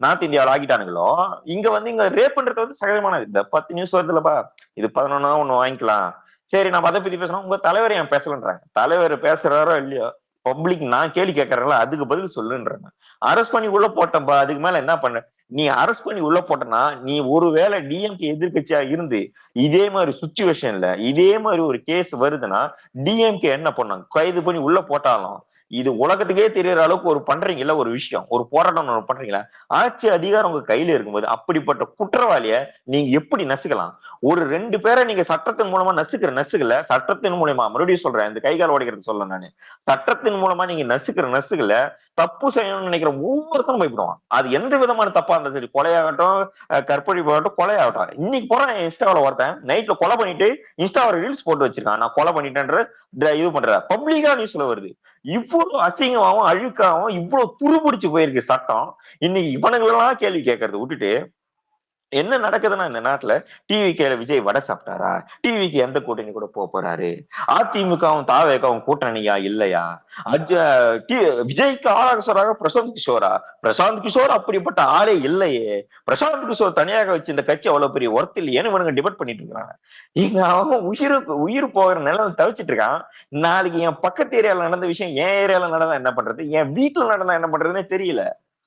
Speaker 6: நார்த் இந்தியாவில் ஆகிட்டானுங்களோ, இங்க வந்து இங்க ரேப்ன்றது வந்து சகஜமானது. இந்த 10 நியூஸ் வருதுலப்பா, இது 11 ஒண்ணு வாங்கிக்கலாம், சரி நம்ம அதை பத்தி பேசணும். உங்க தலைவர் ஏன் பேசலன்றாங்க. தலைவர் பேசுறாரோ இல்லையோ, பப்ளிக் நான் கேள்வி கேட்கறேன்ல அதுக்கு பதில் சொல்லுன்றாங்க. அரெஸ்ட் பண்ணி உள்ள போட்டப்பா, அதுக்கு மேல என்ன பண்ண? நீ அரெஸ்ட் பண்ணி உள்ள போட்டனா, நீ ஒருவேளை டிஎம்கே எதிர்கட்சியா இருந்து இதே மாதிரி சுச்சுவேஷன்ல இதே மாதிரி ஒரு கேஸ் வருதுன்னா டிஎம்கே என்ன பண்ணாங்க, கைது பண்ணி உள்ள போட்டாலும் இது உலகத்துக்கே தெரியற அளவுக்கு ஒரு பண்றீங்கல்ல ஒரு விஷயம், ஒரு போராட்டம் பண்றீங்களா, ஆட்சி அதிகாரம் உங்க கையில இருக்கும்போது அப்படிப்பட்ட குற்றவாளிய நீங்க எப்படி நசுக்கலாம்? ஒரு 2 பேரை நீங்க சட்டத்தின் மூலமா நசுக்கல, சட்டத்தின் மூலமா, மறுபடியும் சொல்றேன், இந்த கைகால் உடைக்கிறது சொல்ல நானு, சட்டத்தின் மூலமா நீங்க நசுக்கல, தப்பு செய்யணும்னு நினைக்கிற ஒவ்வொருத்தரும் பயப்படுவான். அது எந்த விதமான தப்பா இருந்தாலும் சரி, கொலையாகட்டும், கற்பழிப்பாகட்டும், கொலையாகட்டும். இன்னைக்கு போறான் இன்ஸ்டாவில் ஒருத்தன் நைட்ல கொலை பண்ணிட்டு இன்ஸ்டாவில் ரீல்ஸ் போட்டு வச்சிருக்கான், நான் கொலை பண்ணிட்டேன்ற இது பண்ற பப்ளிக்கா நியூஸ்ல வருது. இவ்வளவு அசிங்கமாவும் அழுக்காவும் இவ்வளவு துருபிடிச்சு போயிருக்கு சட்டம். இன்னைக்கு இவனுங்களெல்லாம் கேள்வி கேட்கறத விட்டுட்டு என்ன நடக்குதுன்னா, இந்த நாட்டுல டிவிகேல விஜய் வடை சாப்பிட்டாரா, டிவிக்கு எந்த கூட்டணி கூட போறாரு, அதிமுகவும் தாவேகவும் கூட்டணியா இல்லையா, விஜய்க்கு ஆலோசகராக பிரசாந்த் கிஷோரா, பிரசாந்த் கிஷோர் அப்படிப்பட்ட ஆளே இல்லையே, பிரசாந்த் கிஷோர் தனியாக வச்சு இந்த கட்சி அவ்வளவு பெரிய ஒர்த் இல்லையேன்னு இவனுங்க டிபேட் பண்ணிட்டு இருக்காங்க. இங்க அவன் உயிர் போகிற நிலைமை தவிச்சிட்டு இருக்கான். நாளைக்கு என் பக்கத்து ஏரியால நடந்த விஷயம் என் ஏரியால நடந்தா என்ன பண்றது, என் வீட்டுல நடந்தா என்ன பண்றதுன்னே தெரியல.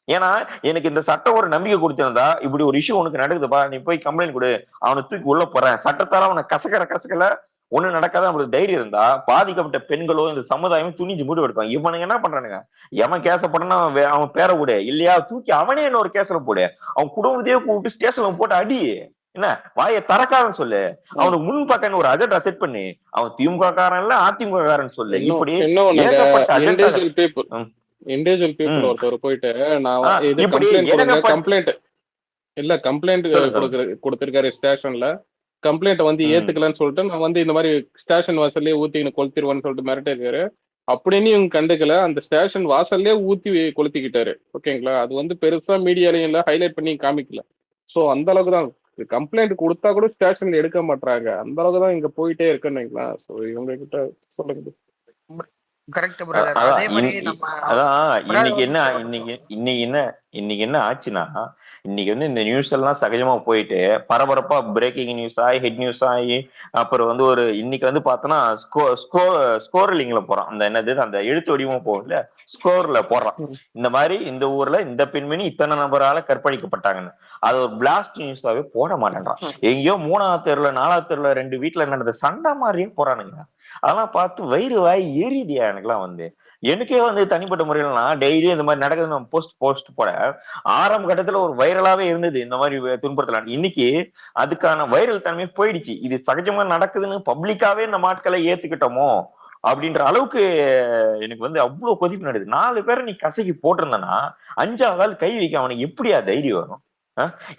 Speaker 6: ஏன்னா எனக்கு இந்த சட்டம் ஒரு நம்பிக்கை கொடுத்திருந்தா, இப்படி ஒரு இஷ்யூ உனக்கு நடக்குதுப்பா, நீ போய் கம்ப்ளைண்ட் கொடு, அவனை தூக்கி உள்ள போறேன், சட்டத்தால அவனை கசக்கல ஒண்ணு நடக்காத நம்மளுக்கு தைரியம் இருந்தா, பாதிக்கப்பட்ட பெண்களோ இந்த சமுதாயம் துணிஞ்சு முடிவு எடுப்பாங்க. இவனுங்க என்ன பண்றானுங்க, எவன் கேசப்படனா அவன் பேரை விடு, இல்லையா தூக்கி அவனே இன்னொரு கேஸ்ல போடு, அவன் குடும்பத்தையே கூப்பிட்டு ஸ்டேஷன்ல போட்டு அடி, என்ன வாயை தரக்காரன்னு சொல்லு, அவனுக்கு முன் பக்கம் ஒரு அஜெண்டா செட் பண்ணி அவன் திமுக காரன் இல்ல அதிமுக காரன் சொல்லு. இப்படி ஏகப்பட்ட அஜெண்டா
Speaker 3: இண்டிவிஜுவல் பீப்புள் ஒருத்தர் போயிட்டு நான் இது கம்ப்ளைண்ட் கொடுத்திருக்காரு ஸ்டேஷன்ல, கம்ப்ளைண்ட் வந்து ஏத்துக்கலன்னு சொல்லிட்டு நான் வந்து இந்த மாதிரி ஸ்டேஷன் வாசல்லே ஊத்தி கொளுத்திடுவேன்னு சொல்லிட்டு மிரட்டி இருக்காரு. அப்படின்னு இவங்க கண்டுக்கல, அந்த ஸ்டேஷன் வாசல்லே ஊத்தி கொளுத்திக்கிட்டாரு. ஓகேங்களா, அது வந்து பெருசா மீடியாலையும் இல்ல ஹைலைட் பண்ணி காமிக்கல. சோ அந்த அளவுக்கு தான் கம்ப்ளைண்ட் கொடுத்தா கூட ஸ்டேஷன்ல எடுக்க மாட்டாங்க, அந்த அளவுக்கு தான் இங்க போயிட்டே இருக்குன்னு. சோ இவங்க கிட்ட சொல்லுங்க.
Speaker 4: Correct brother. அதே மாதிரி நம்ம
Speaker 6: இன்னைக்கு என்ன ஆச்சுன்னா, இன்னைக்கு வந்து இந்த நியூஸ் எல்லாம் சகஜமா போயிட்டு பரபரப்பா பிரேக்கிங் நியூஸ் ஆகி ஹெட் நியூஸ் ஆகி அப்புறம் வந்து ஒரு இன்னைக்கு வந்து பார்த்தோன்னா ஸ்கோர்லிங்ல போறான், அந்த என்னது அந்த எழுத்து வடிவமும் போகல ஸ்கோர்ல போடுறான், இந்த மாதிரி இந்த ஊர்ல இந்த பெண்மணி இத்தனை நபரால கற்பழிக்கப்பட்டாங்கன்னு. அது ஒரு பிளாஸ்ட் நியூஸாவே போட மாட்டேன்றான். எங்கேயோ 3ஆவது தெருல 4ஆவது தெருல 2 வீட்டுல நடந்த சண்டை மாதிரியே போறானுங்க. அதெல்லாம் பார்த்து வயிறு வாய் எரியுதியா எனக்குலாம் வந்து. எனக்கே வந்து தனிப்பட்ட முறையில டெய்லியும் இந்த மாதிரி நடக்குது நம்ம போஸ்ட் போட ஆரம்ப கட்டத்துல ஒரு வைரலாவே இருந்தது இந்த மாதிரி துன்புறுத்தலாம். இன்னைக்கு அதுக்கான வைரல் தன்மை போயிடுச்சு. இது சகஜமா நடக்குதுன்னு பப்ளிக்காவே இந்த ஆட்களை ஏத்துக்கிட்டோமோ அப்படின்ற அளவுக்கு எனக்கு வந்து அவ்வளவு கொதிப்பு நடக்குது. 4 பேரை நீ கசக்கி போட்டிருந்தனா 5வது ஆள் கை வைக்க அவனுக்கு எப்படியா தைரியம் வரும்?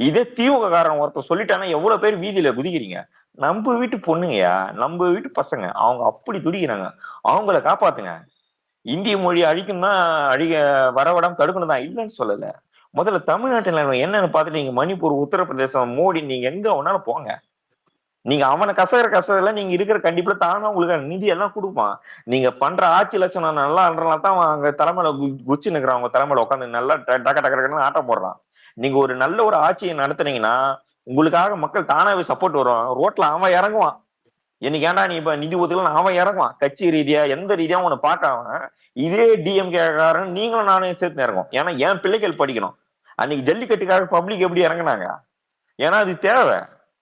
Speaker 6: இதே திமுக காரன் ஒருத்தர் சொல்லிட்டானா எவ்வளவு பேர் வீதியில குதிக்கிறீங்க? நம்ம வீட்டு பொண்ணுங்கயா, நம்ம வீட்டு பசங்க, அவங்க அப்படி துடிக்கிறாங்க. அவங்கள காப்பாத்துங்க. இந்திய மொழி அழிக்கணும்னா வரவிடாம தடுக்கணும் தான், இல்லைன்னு சொல்லல. முதல்ல தமிழ்நாட்டில் என்னன்னு பார்த்துட்டு நீங்க மணிப்பூர், உத்தரப்பிரதேசம், மோடி நீங்க எங்க வேணாலும் போங்க. நீங்க அவனை கசைல நீங்க இருக்கிற கண்டிப்பா தானா உங்களுக்கு நிதி எல்லாம் கொடுப்பான். நீங்க பண்ற ஆட்சி லட்சணம் நல்லா தான் அங்க தலைமையில குச்சி நிக்கிறான். அவங்க தலைமையில உட்காந்து நல்லா டக்க டக்கு ஆட்டம் போடுறான். நீங்க ஒரு நல்ல ஒரு ஆட்சியை நடத்துனீங்கன்னா உங்களுக்காக மக்கள் தானாவே சப்போர்ட் வரும். ரோட்ல அவன் இறங்குவான். எனக்கு ஏன்டா நீ இப்ப நிதி ஒதுக்கல அவன் இறங்குவான். கட்சி ரீதியா எந்த ரீதியா உன்னை பார்க்காம இதே டிஎம்கே காரன் நீங்களும் நானும் சேர்த்து இறங்கும். ஏன்னா என் பிள்ளைகள் படிக்கணும். அன்னைக்கு ஜல்லிக்கட்டுக்காக பப்ளிக் எப்படி இறங்குனாங்க? ஏன்னா அது தேவை,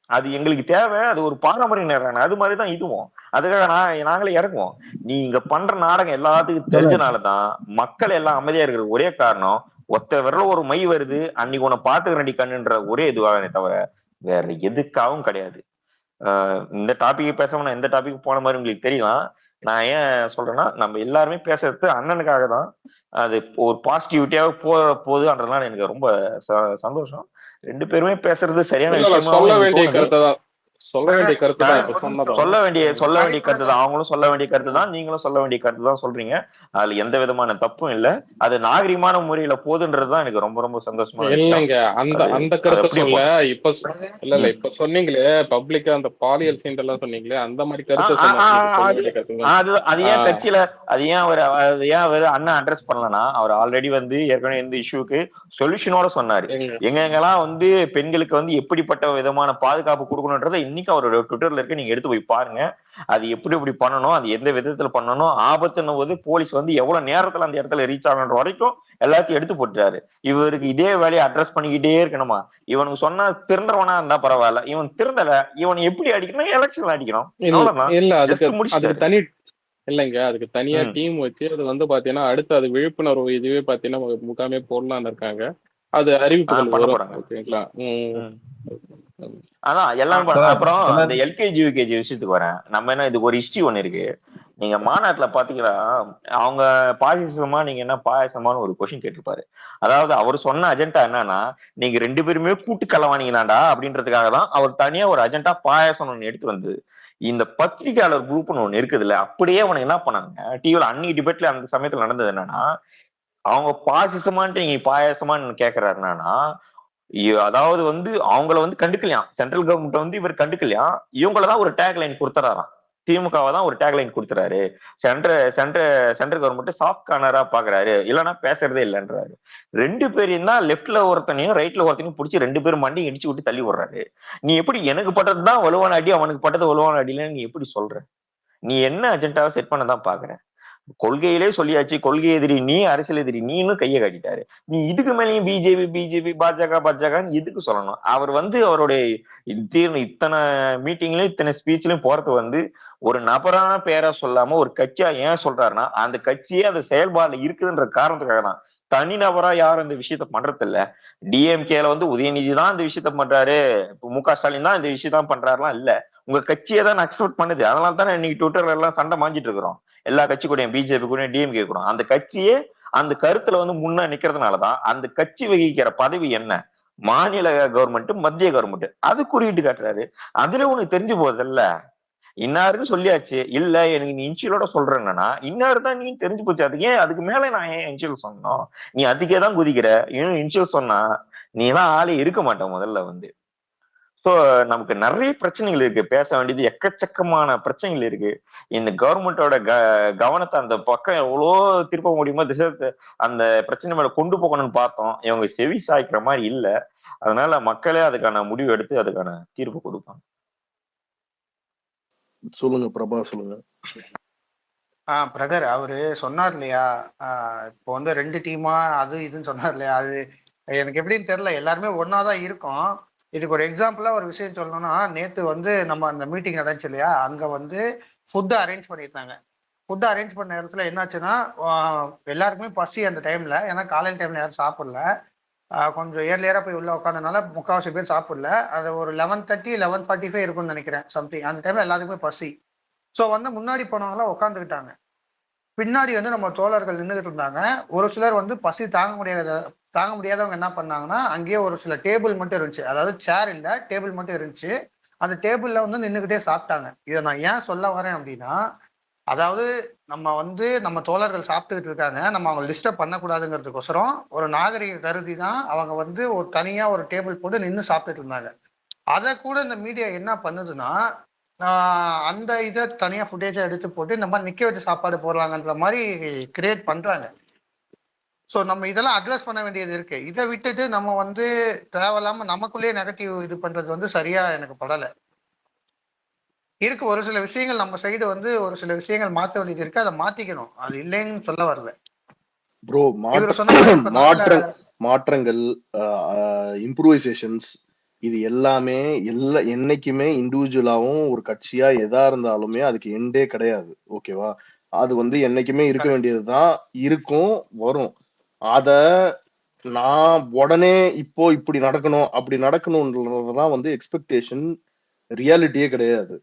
Speaker 6: அது எங்களுக்கு தேவை, அது ஒரு பாரம்பரிய நேரம். அது மாதிரிதான் இதுவும். அதுக்காக நாங்களே இறங்குவோம். நீ இங்க பண்ற நாடகம் எல்லாத்துக்கும் தெரிஞ்சனாலதான் மக்கள் எல்லாம் அமைதியா இருக்கிற ஒரே காரணம், ஒத்த விரல ஒரு மை வருது அன்னைக்கு உன்னை பாத்துக்கிறண்டி கண்ணுன்ற ஒரே இதுவாக தவிர வேற எதுக்காகவும் கிடையாது. இந்த டாபிக் பேசணும், எந்த டாபிக் போன மாதிரி உங்களுக்கு தெரியலாம். நான் ஏன் சொல்றேன்னா நம்ம எல்லாருமே பேசுறது அண்ணனுக்காக தான். அது ஒரு பாசிட்டிவிட்டியாக போகுதுன்றதுனால எனக்கு ரொம்ப சந்தோஷம். 2 பேருமே பேசுறது சரியான விஷயமா
Speaker 3: சொல்ல வேண்டிய கருத்து தான். சொல்ல வேண்டிய கருத்து தான்.
Speaker 6: சொல்ல வேண்டிய கருத்து தான். அவங்களும் சொல்ல வேண்டிய கருத்து தான், நீங்களும் சொல்ல வேண்டிய கருத்து தான் சொல்றீங்க. அதுல எந்த விதமான தப்பும் இல்ல. அது நாகரிகமான முறையில போகுதுன்றதுதான் எனக்கு ரொம்ப ரொம்ப சந்தோஷமா
Speaker 3: இல்லைங்க. அந்த கருத்தை சொல்ல இப்ப இல்ல இப்ப சொன்னீங்களே பப்ளிக்கா அந்த பாலியல் சீன் எல்லாம் சொன்னீங்களே அந்த மாதிரி கருத்து
Speaker 6: அது ஏன் கட்சியில அது ஏன் அவர் அண்ணன் அட்ரஸ் பண்ணலன்னா அவர் ஆல்ரெடி வந்து ஏற்கனவே இந்த இஷ்யூக்கு சொல்யூஷனோட சொன்னாரு. எங்கெங்கெல்லாம் வந்து பெண்களுக்கு வந்து எப்படிப்பட்ட விதமான பாதுகாப்பு கொடுக்கணும்ன்றதை இன்னைக்கு அவரோட ட்விட்டர்ல இருக்க நீங்க எடுத்து போய் பாருங்க. அது எப்படி பண்ணணும், அது எந்த விதத்துல பண்ணணும், ஆபத்துன்னும் போது போலீஸ் வந்து எவ்வளவு நேரத்துல அந்த இடத்துல ரீச் ஆகணுன்ற வரைக்கும் எல்லாத்தையும் எடுத்து போட்டுறாரு. இவருக்கு இதே வேலையை அட்ரஸ் பண்ணிக்கிட்டே இருக்கணுமா? இவனுக்கு சொன்னா திருந்தவனா இருந்தா பரவாயில்ல, இவன் திருந்தல, இவன் எப்படி அடிக்கணும், எலெக்ஷன்ல அடிக்கணும்.
Speaker 3: இல்ல அதுக்கு தனி இல்லைங்க, அதுக்கு தனியா டீம் வச்சு அது வந்து பாத்தீங்கன்னா அடுத்து அது விழிப்புணர்வு இதுவே பாத்தீங்கன்னா முகாமே போடலான்னு இருக்காங்க. அது அறிவிப்புகள் பண்ண போறாங்க. ஓகேங்களா?
Speaker 6: அதான் எல்லாம். அப்புறம் இந்த எல்கேஜி யூகேஜி விஷயத்துக்கு வரேன். நம்ம என்ன இதுக்கு ஒரு ஹிஸ்டரி ஒண்ணு இருக்கு. நீங்க மாநாட்டுல பாத்தீங்கன்னா அவங்க பாயசமா நீங்க என்ன பாயசமானு ஒரு கொஸ்டின் கேட்டிருப்பாரு. அதாவது அவர் சொன்ன அஜெண்டா என்னன்னா, நீங்க 2 பேருமே கூட்டு கலவானீங்களாண்டா அப்படின்றதுக்காக தான் அவர் தனியா ஒரு அஜெண்டா பாயசம் ஒண்ணு எடுத்து வந்தது. இந்த பத்திரிகையாளர் குரூப்னு ஒண்ணு இருக்குது இல்ல, அப்படியே அவனுக்கு என்ன பண்ணாங்க டிவில அன்னைக்கு டிபேட்ல அந்த சமயத்துல நடந்தது என்னன்னா, அவங்க பாசிசமான்ட்டு நீங்க பாயாசமான்னு கேக்குறாருன்னா, அதாவது வந்து அவங்கள வந்து கண்டுக்கலையாம். சென்ட்ரல் கவர்மெண்ட் வந்து இவர் கண்டுக்கலையாம். இவங்களதான் ஒரு டேக் லைன் கொடுத்துறாராம். திமுகவை தான் ஒரு டேக் லைன் கொடுத்துறாரு. சென்ட்ரல் கவர்மெண்ட் சாஃப்ட் கார்னரா பாக்குறாரு, இல்லைன்னா பேசுறதே இல்லைன்றாரு. 2 பேரையும் தான் லெப்ட்ல ஒருத்தனையும் ரைட்ல ஒருத்தனையும் பிடிச்சி 2 பேரும் மண்டி இடிச்சு விட்டு தள்ளி விடுறாரு. நீ எப்படி எனக்கு பட்டதுதான் வலுவான அடி, அவனுக்கு பட்டது வலுவான அடியில நீ எப்படி சொல்ற? நீ என்ன அஜெண்டாவை செட் பண்ணதான் பாக்குற? கொள்கையிலே சொல்லியாச்சு, கொள்கை எதிரி நீ, அரசியல் எதிரி நீன்னு கையை காட்டிட்டாரு. நீ இதுக்கு மேலேயும் பிஜேபி பாஜக எதுக்கு சொல்லணும்? அவர் வந்து அவருடைய இத்தனை மீட்டிங்லயும் இத்தனை ஸ்பீச்லயும் போறது வந்து ஒரு நபரான பேரா சொல்லாம ஒரு கட்சியா ஏன் சொல்றாருன்னா, அந்த கட்சியே அந்த செயல்பாடுல இருக்குதுன்ற காரணத்துக்காக தான். தனிநபரா யாரும் இந்த விஷயத்த பண்றது இல்ல. டிஎம்கேல வந்து உதயநிதி தான் இந்த விஷயத்த பண்றாரு, முக ஸ்டாலின் தான் இந்த விஷயம் பண்றாருலாம் இல்ல. உங்க கட்சியை தான் அக்செப்ட் பண்ணுது. அதனால தானே இன்னைக்கு ட்விட்டர்ல எல்லாம் சண்டை மாஞ்சிட்டு இருக்கிறோம். எல்லா கட்சி கூடயும் பிஜேபி கூட டிஎம்கே கூட அந்த கட்சியே அந்த கருத்துல வந்து முன்ன நிக்கிறதுனாலதான் அந்த கட்சி வகிக்கிற பதவி என்ன, மாநில கவர்மெண்ட் மத்திய கவர்மெண்ட் அது குறியிட்டு காட்டுறாரு. அதுல உனக்கு தெரிஞ்சு போகுதுல்ல. இன்னாருக்கு சொல்லியாச்சு, இல்ல எனக்கு நீ இன்சியலோட சொல்றேன்னா இன்னாரு தான் நீ தெரிஞ்சு போச்சு. அதுக்கு ஏன் அதுக்கு மேல நான் ஏன் இன்சியல் சொன்னோம்? நீ அதுக்கே தான் குதிக்கிற. இன்னும் இன்சியல் சொன்னா நீ எல்லாம் ஆளே இருக்க மாட்டேன் முதல்ல வந்து. சோ நமக்கு நிறைய பிரச்சனைகள் இருக்கு, பேச வேண்டியது எக்கச்சக்கமான பிரச்சனைகள் இருக்கு. இந்த கவர்மெண்டோட கவனத்தை அந்த பக்கம் எவ்வளோ திருப்ப முடியுமோ அந்த பிரச்சனை மேல கொண்டு போகணும்னு பார்த்தோம். இவங்க செவி சாய்க்கிற மாதிரி இல்ல. அதனால மக்களே அதுக்கான முடிவு எடுத்து அதுக்கான தீர்ப்பு கொடுப்பாங்க.
Speaker 1: சொல்லுங்க பிரபா, சொல்லுங்க.
Speaker 4: பிரதர் அவரு சொன்னார் இல்லையா, இப்போ வந்து 2 டீமா அது இதுன்னு சொன்னார் இல்லையா, அது எனக்கு எப்படின்னு தெரியல. எல்லாருமே ஒன்னாதான் இருக்கும். இதுக்கு ஒரு எக்ஸாம்பிளா ஒரு விஷயம் சொல்லணும்னா, நேத்து வந்து நம்ம அந்த மீட்டிங் நடந்துச்சு இல்லையா, அங்க வந்து ஃபுட்டு அரேஞ்ச் பண்ணியிருந்தாங்க. ஃபுட் அரேஞ்ச் பண்ண இடத்துல என்னாச்சுன்னா எல்லாருக்குமே பசி அந்த டைம்ல, ஏன்னா காலையில் டைம்ல யாரும் சாப்பிடல. கொஞ்சம் ஏர்லியரா போய் உள்ள உட்காந்தனால முக்கால்வாசி பேர் சாப்பிடல. அது ஒரு 11:30 11:45 இருக்கும்னு நினைக்கிறேன் சம்திங். அந்த டைம்ல எல்லாத்துக்குமே பசி. ஸோ வந்து முன்னாடி போனவங்களாம் உட்காந்துக்கிட்டாங்க. பின்னாடி வந்து நம்ம தோழர்கள் நின்றுகிட்டு இருந்தாங்க. ஒரு சிலர் வந்து பசி தாங்க முடியாதவங்க என்ன பண்ணாங்கன்னா, அங்கேயே ஒரு சில டேபிள் மட்டும் இருந்துச்சு. அதாவது சேர் இல்ல, டேபிள் மட்டும் இருந்துச்சு. அந்த டேபிள்ல வந்து நின்றுகிட்டே சாப்பிட்டாங்க. இதை நான் ஏன் சொல்ல வரேன் அப்படின்னா, அதாவது நம்ம தோழர்கள் சாப்பிட்டுக்கிட்டு இருக்காங்க, நம்ம அவங்க டிஸ்டர்ப் பண்ணக்கூடாதுங்கிறதுக்கோசரம் ஒரு நாகரிக கருதி தான் அவங்க வந்து ஒரு தனியா ஒரு டேபிள் போட்டு நின்று சாப்பிட்டுட்டு இருந்தாங்க. அதை கூட இந்த மீடியா என்ன பண்ணுதுன்னா, அந்த இதை தனியா ஃபுட்டேஜா எடுத்து போட்டு இந்த மாதிரி நிக்க வச்சு சாப்பாடு போடுறாங்கன்ற மாதிரி கிரியேட் பண்றாங்க. ஸோ நம்ம இதெல்லாம் அட்ரஸ் பண்ண வேண்டியது இருக்கு. இதை விட்டுட்டு நம்ம வந்து தேவையில்லாம நமக்குள்ளேயே நெகட்டிவ் இது பண்றது வந்து சரியா எனக்கு படலை. இருக்கு ஒரு சில விஷயங்கள் நம்ம சைடு வந்து ஒரு சில விஷயங்கள் மாற்ற வேண்டியது இருக்கு, அதை மாத்திக்கணும். அது இல்லைன்னு சொல்ல வரல
Speaker 1: ப்ரோ. மாற்றங்கள், இம்ப்ரூவைசேஷன்ஸ், இது எல்லாமே என்னைக்குமே இண்டிவிஜுவலாவும் ஒரு கட்சியா எதா இருந்தாலுமே அதுக்கு எண்டே கிடையாது. ஓகேவா? அது வந்து என்னைக்குமே இருக்க வேண்டியதுதான், இருக்கும், வரும். அத நான் உடனே இப்போ இப்படி நடக்கணும் அப்படி நடக்கணும்ன்றதுதான் வந்து எக்ஸ்பெக்டேஷன், ரியாலிட்டியே கிடையாது.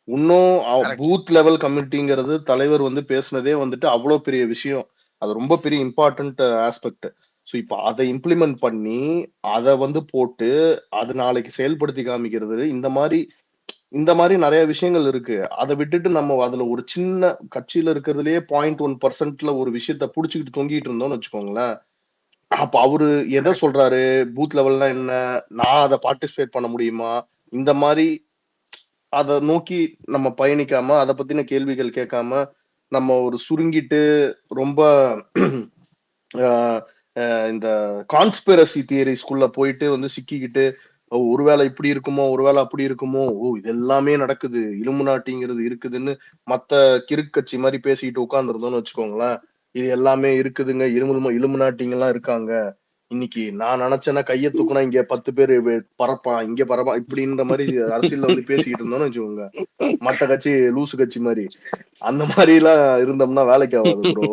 Speaker 1: இன்னும் பூத் லெவல் கமிட்டிங்கிறது தலைவர் வந்து பேசுனதே வந்துட்டு அவ்வளவு பெரிய விஷயம். அது ரொம்ப பெரிய இம்பார்ட்டன்ட் ஆஸ்பெக்ட். ஸோ இப்போ அதை இம்ப்ளிமெண்ட் பண்ணி அதை வந்து போட்டு அது நாளைக்கு செயல்படுத்தி காமிக்கிறது, இந்த மாதிரி நிறைய விஷயங்கள் இருக்கு. அதை விட்டுட்டு நம்ம அதுல ஒரு சின்ன கட்சியில இருக்கிறதுலயே 0.1% ஒரு விஷயத்த புடிச்சுக்கிட்டு தொங்கிட்டு இருந்தோம்னு வச்சுக்கோங்களேன். அப்ப அவரு எதை சொல்றாரு, பூத் லெவல்னா என்ன, நான் அதை பார்ட்டிசிபேட் பண்ண முடியுமா, இந்த மாதிரி அதை நோக்கி நம்ம பயணிக்காம அதை பத்தின கேள்விகள் கேட்காம நம்ம ஒரு சுருங்கிட்டு ரொம்ப இந்த கான்ஸ்பிரசி தியரிஸ்குள்ள போயிட்டு வந்து சிக்கிக்கிட்டு ஒருவேளை இப்படி இருக்குமோ ஒருவேளை அப்படி இருக்குமோ, இது எல்லாமே நடக்குது, இலுமினாட்டிங்கிறது இருக்குதுன்னு மத்த கிறுக்கட்சி மாதிரி பேசிக்கிட்டு உட்கார்ந்துருந்தோம்னு வச்சுக்கோங்களேன். இது எல்லாமே இருக்குதுங்க, இலுமினாட்டிங்க எல்லாம் இருக்காங்க, இன்னைக்கு நான் நினைச்சேன்னா கையை தூக்குனா இங்க 10 பேர் பறப்பான், இங்க பறப்பான், இப்படின்ற மாதிரி அரசியல்ல வந்து பேசிக்கிட்டு இருந்தோம்னு வச்சுக்கோங்க. மத்த கட்சி லூசு கட்சி மாதிரி அந்த மாதிரி எல்லாம் இருந்தோம்னா வேலைக்கு ஆகாது ப்ரோ.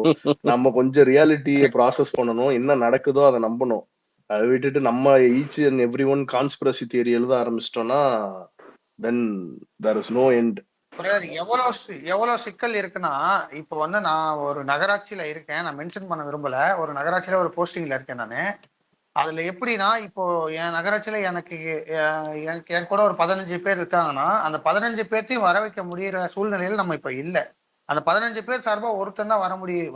Speaker 1: நம்ம கொஞ்சம் ரியாலிட்டியை ப்ராசஸ் பண்ணணும், என்ன நடக்குதோ அதை நம்பணும். அதை விட்டுட்டு நம்ம each and every one conspiracy theory எழுத ஆரம்பிச்சிட்டோம்னா தென் தேர் இஸ் நோ எண்ட்.
Speaker 4: எவ்வளவு சிக்கல் இருக்குன்னா, இப்ப வந்து நான் ஒரு நகராட்சியில இருக்கேன், நான் மென்ஷன் பண்ண விரும்பல, ஒரு நகராட்சியில ஒரு போஸ்டிங்ல இருக்கேன் நானு. அதுல எப்படின்னா, இப்போ என் நகராட்சியில எனக்கு என் கூட ஒரு 15 பேர் இருக்காங்கன்னா, அந்த 15 பேர்த்தையும் வர வைக்க முடியற சூழ்நிலையில நம்ம இப்ப இல்ல. அந்த 15 பேர் சார்பா ஒருத்தன் தான்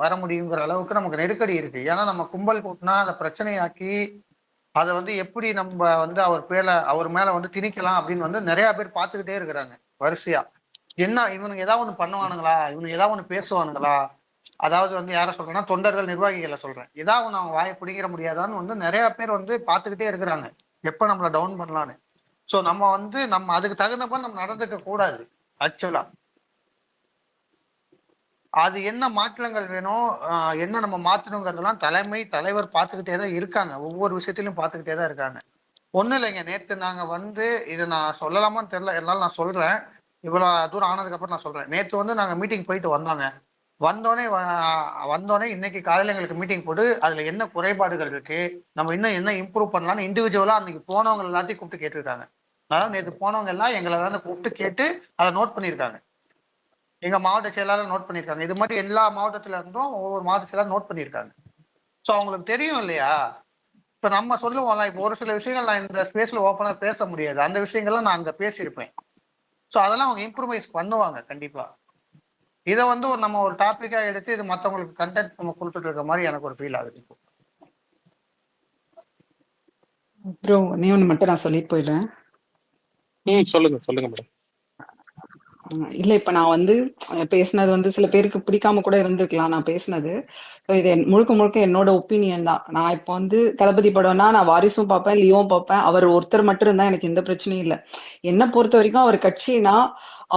Speaker 4: வர முடியுங்கிற அளவுக்கு நமக்கு நெருக்கடி இருக்கு. ஏன்னா நம்ம கும்பல் கூட்டினா அதை பிரச்சனையாக்கி அதை வந்து எப்படி நம்ம வந்து அவர் மேல வந்து திணிக்கலாம் அப்படின்னு வந்து நிறைய பேர் பார்த்துக்கிட்டே இருக்கிறாங்க வரிசையா. என்ன இவனுங்க ஏதாவது ஒண்ணு பண்ணுவானுங்களா, இவனுங்க ஏதாவது ஒண்ணு பேசுவானுங்களா, அதாவது வந்து யார சொல்றேன்னா தொண்டர்கள் நிர்வாகிகளை சொல்றேன், ஏதாவது ஒண்ணு அவங்க வாயை பிடிக்கிற முடியாதான்னு வந்து நிறைய பேர் வந்து பார்த்துக்கிட்டே இருக்கிறாங்க எப்ப நம்மள டவுன் பண்ணலான்னு. சோ நம்ம அதுக்கு தகுந்த மாதிரி நம்ம நடந்துக்க கூடாது ஆக்சுவலா. அது என்ன மாற்றங்கள் வேணும், என்ன நம்ம மாற்றணுங்கிறதெல்லாம் தலைவர் பார்த்துக்கிட்டே தான் இருக்காங்க, ஒவ்வொரு விஷயத்திலும் பார்த்துக்கிட்டே தான் இருக்காங்க. ஒண்ணும் இல்லைங்க, நேற்று நாங்க வந்து இதை நான் சொல்லலாமான்னு தெரியல, இருந்தாலும் நான் சொல்றேன், இவ்வளவு தூரம் ஆனதுக்கு அப்புறம் நான் சொல்றேன். நேற்று வந்து நாங்க மீட்டிங் போயிட்டு வந்தோடனே இன்னைக்கு காலையில எங்களுக்கு மீட்டிங் போட்டு அதுல என்ன குறைபாடுகள் இருக்கு, நம்ம இன்னும் என்ன இம்ப்ரூவ் பண்ணலாம்னு இண்டிவிஜுவலா அன்னைக்கு போனவங்க எல்லாத்தையும் கூப்பிட்டு கேட்டிருக்காங்க. அதாவது நேற்று போனவங்க எல்லாம் எங்களை வந்து கூப்பிட்டு கேட்டு அதை நோட் பண்ணியிருக்காங்க. எங்க மாவட்ட செயலாளர் நோட் பண்ணியிருக்காங்க. இது மாதிரி எல்லா மாவட்டத்துல இருந்தும் ஒவ்வொரு மாவட்ட செயலாளர் நோட் பண்ணியிருக்காங்க. சோ அவங்களுக்கு தெரியும் இல்லையா. இப்ப நம்ம சொல்லுவோம்ல, இப்போ ஒரு சில விஷயங்கள் நான் இந்த ஸ்பேஸ்ல ஓப்பனா பேச முடியாது, அந்த விஷயங்கள்லாம் நான் அங்க பேசியிருப்பேன். சோ அதெல்லாம் அவங்க இம்ப்ரூவைஸ் பண்ணுவாங்க கண்டிப்பா. இதை வந்து நம்ம ஒரு டாபிக்கா எடுத்து இது மத்தவங்களுக்கு கண்டென்ட் நம்ம கொடுத்துட்டு இருக்க மாதிரி எனக்கு ஒரு ஃபீல் ஆகுது. இப்போ
Speaker 7: ப்ரோ நீ ஒன்று மட்டும் நான் சொல்லிட்டு போயிடுறேன்.
Speaker 3: சொல்லுங்க மேடம்.
Speaker 7: இல்ல இப்ப நான் வந்து பேசினது வந்து சில பேருக்கு பிடிக்காம கூட இருந்திருக்கலாம் நான் பேசினது. ஸோ இது முழுக்க என்னோட ஒப்பீனியன் தான். நான் இப்போ வந்து தளபதி படம்னா நான் வாரிசும் பார்ப்பேன், லியோவும் பார்ப்பேன். அவர் ஒருத்தர் மட்டும் இருந்தா எனக்கு எந்த பிரச்சனையும் இல்லை. என்னை பொறுத்த வரைக்கும் அவர் கட்சினா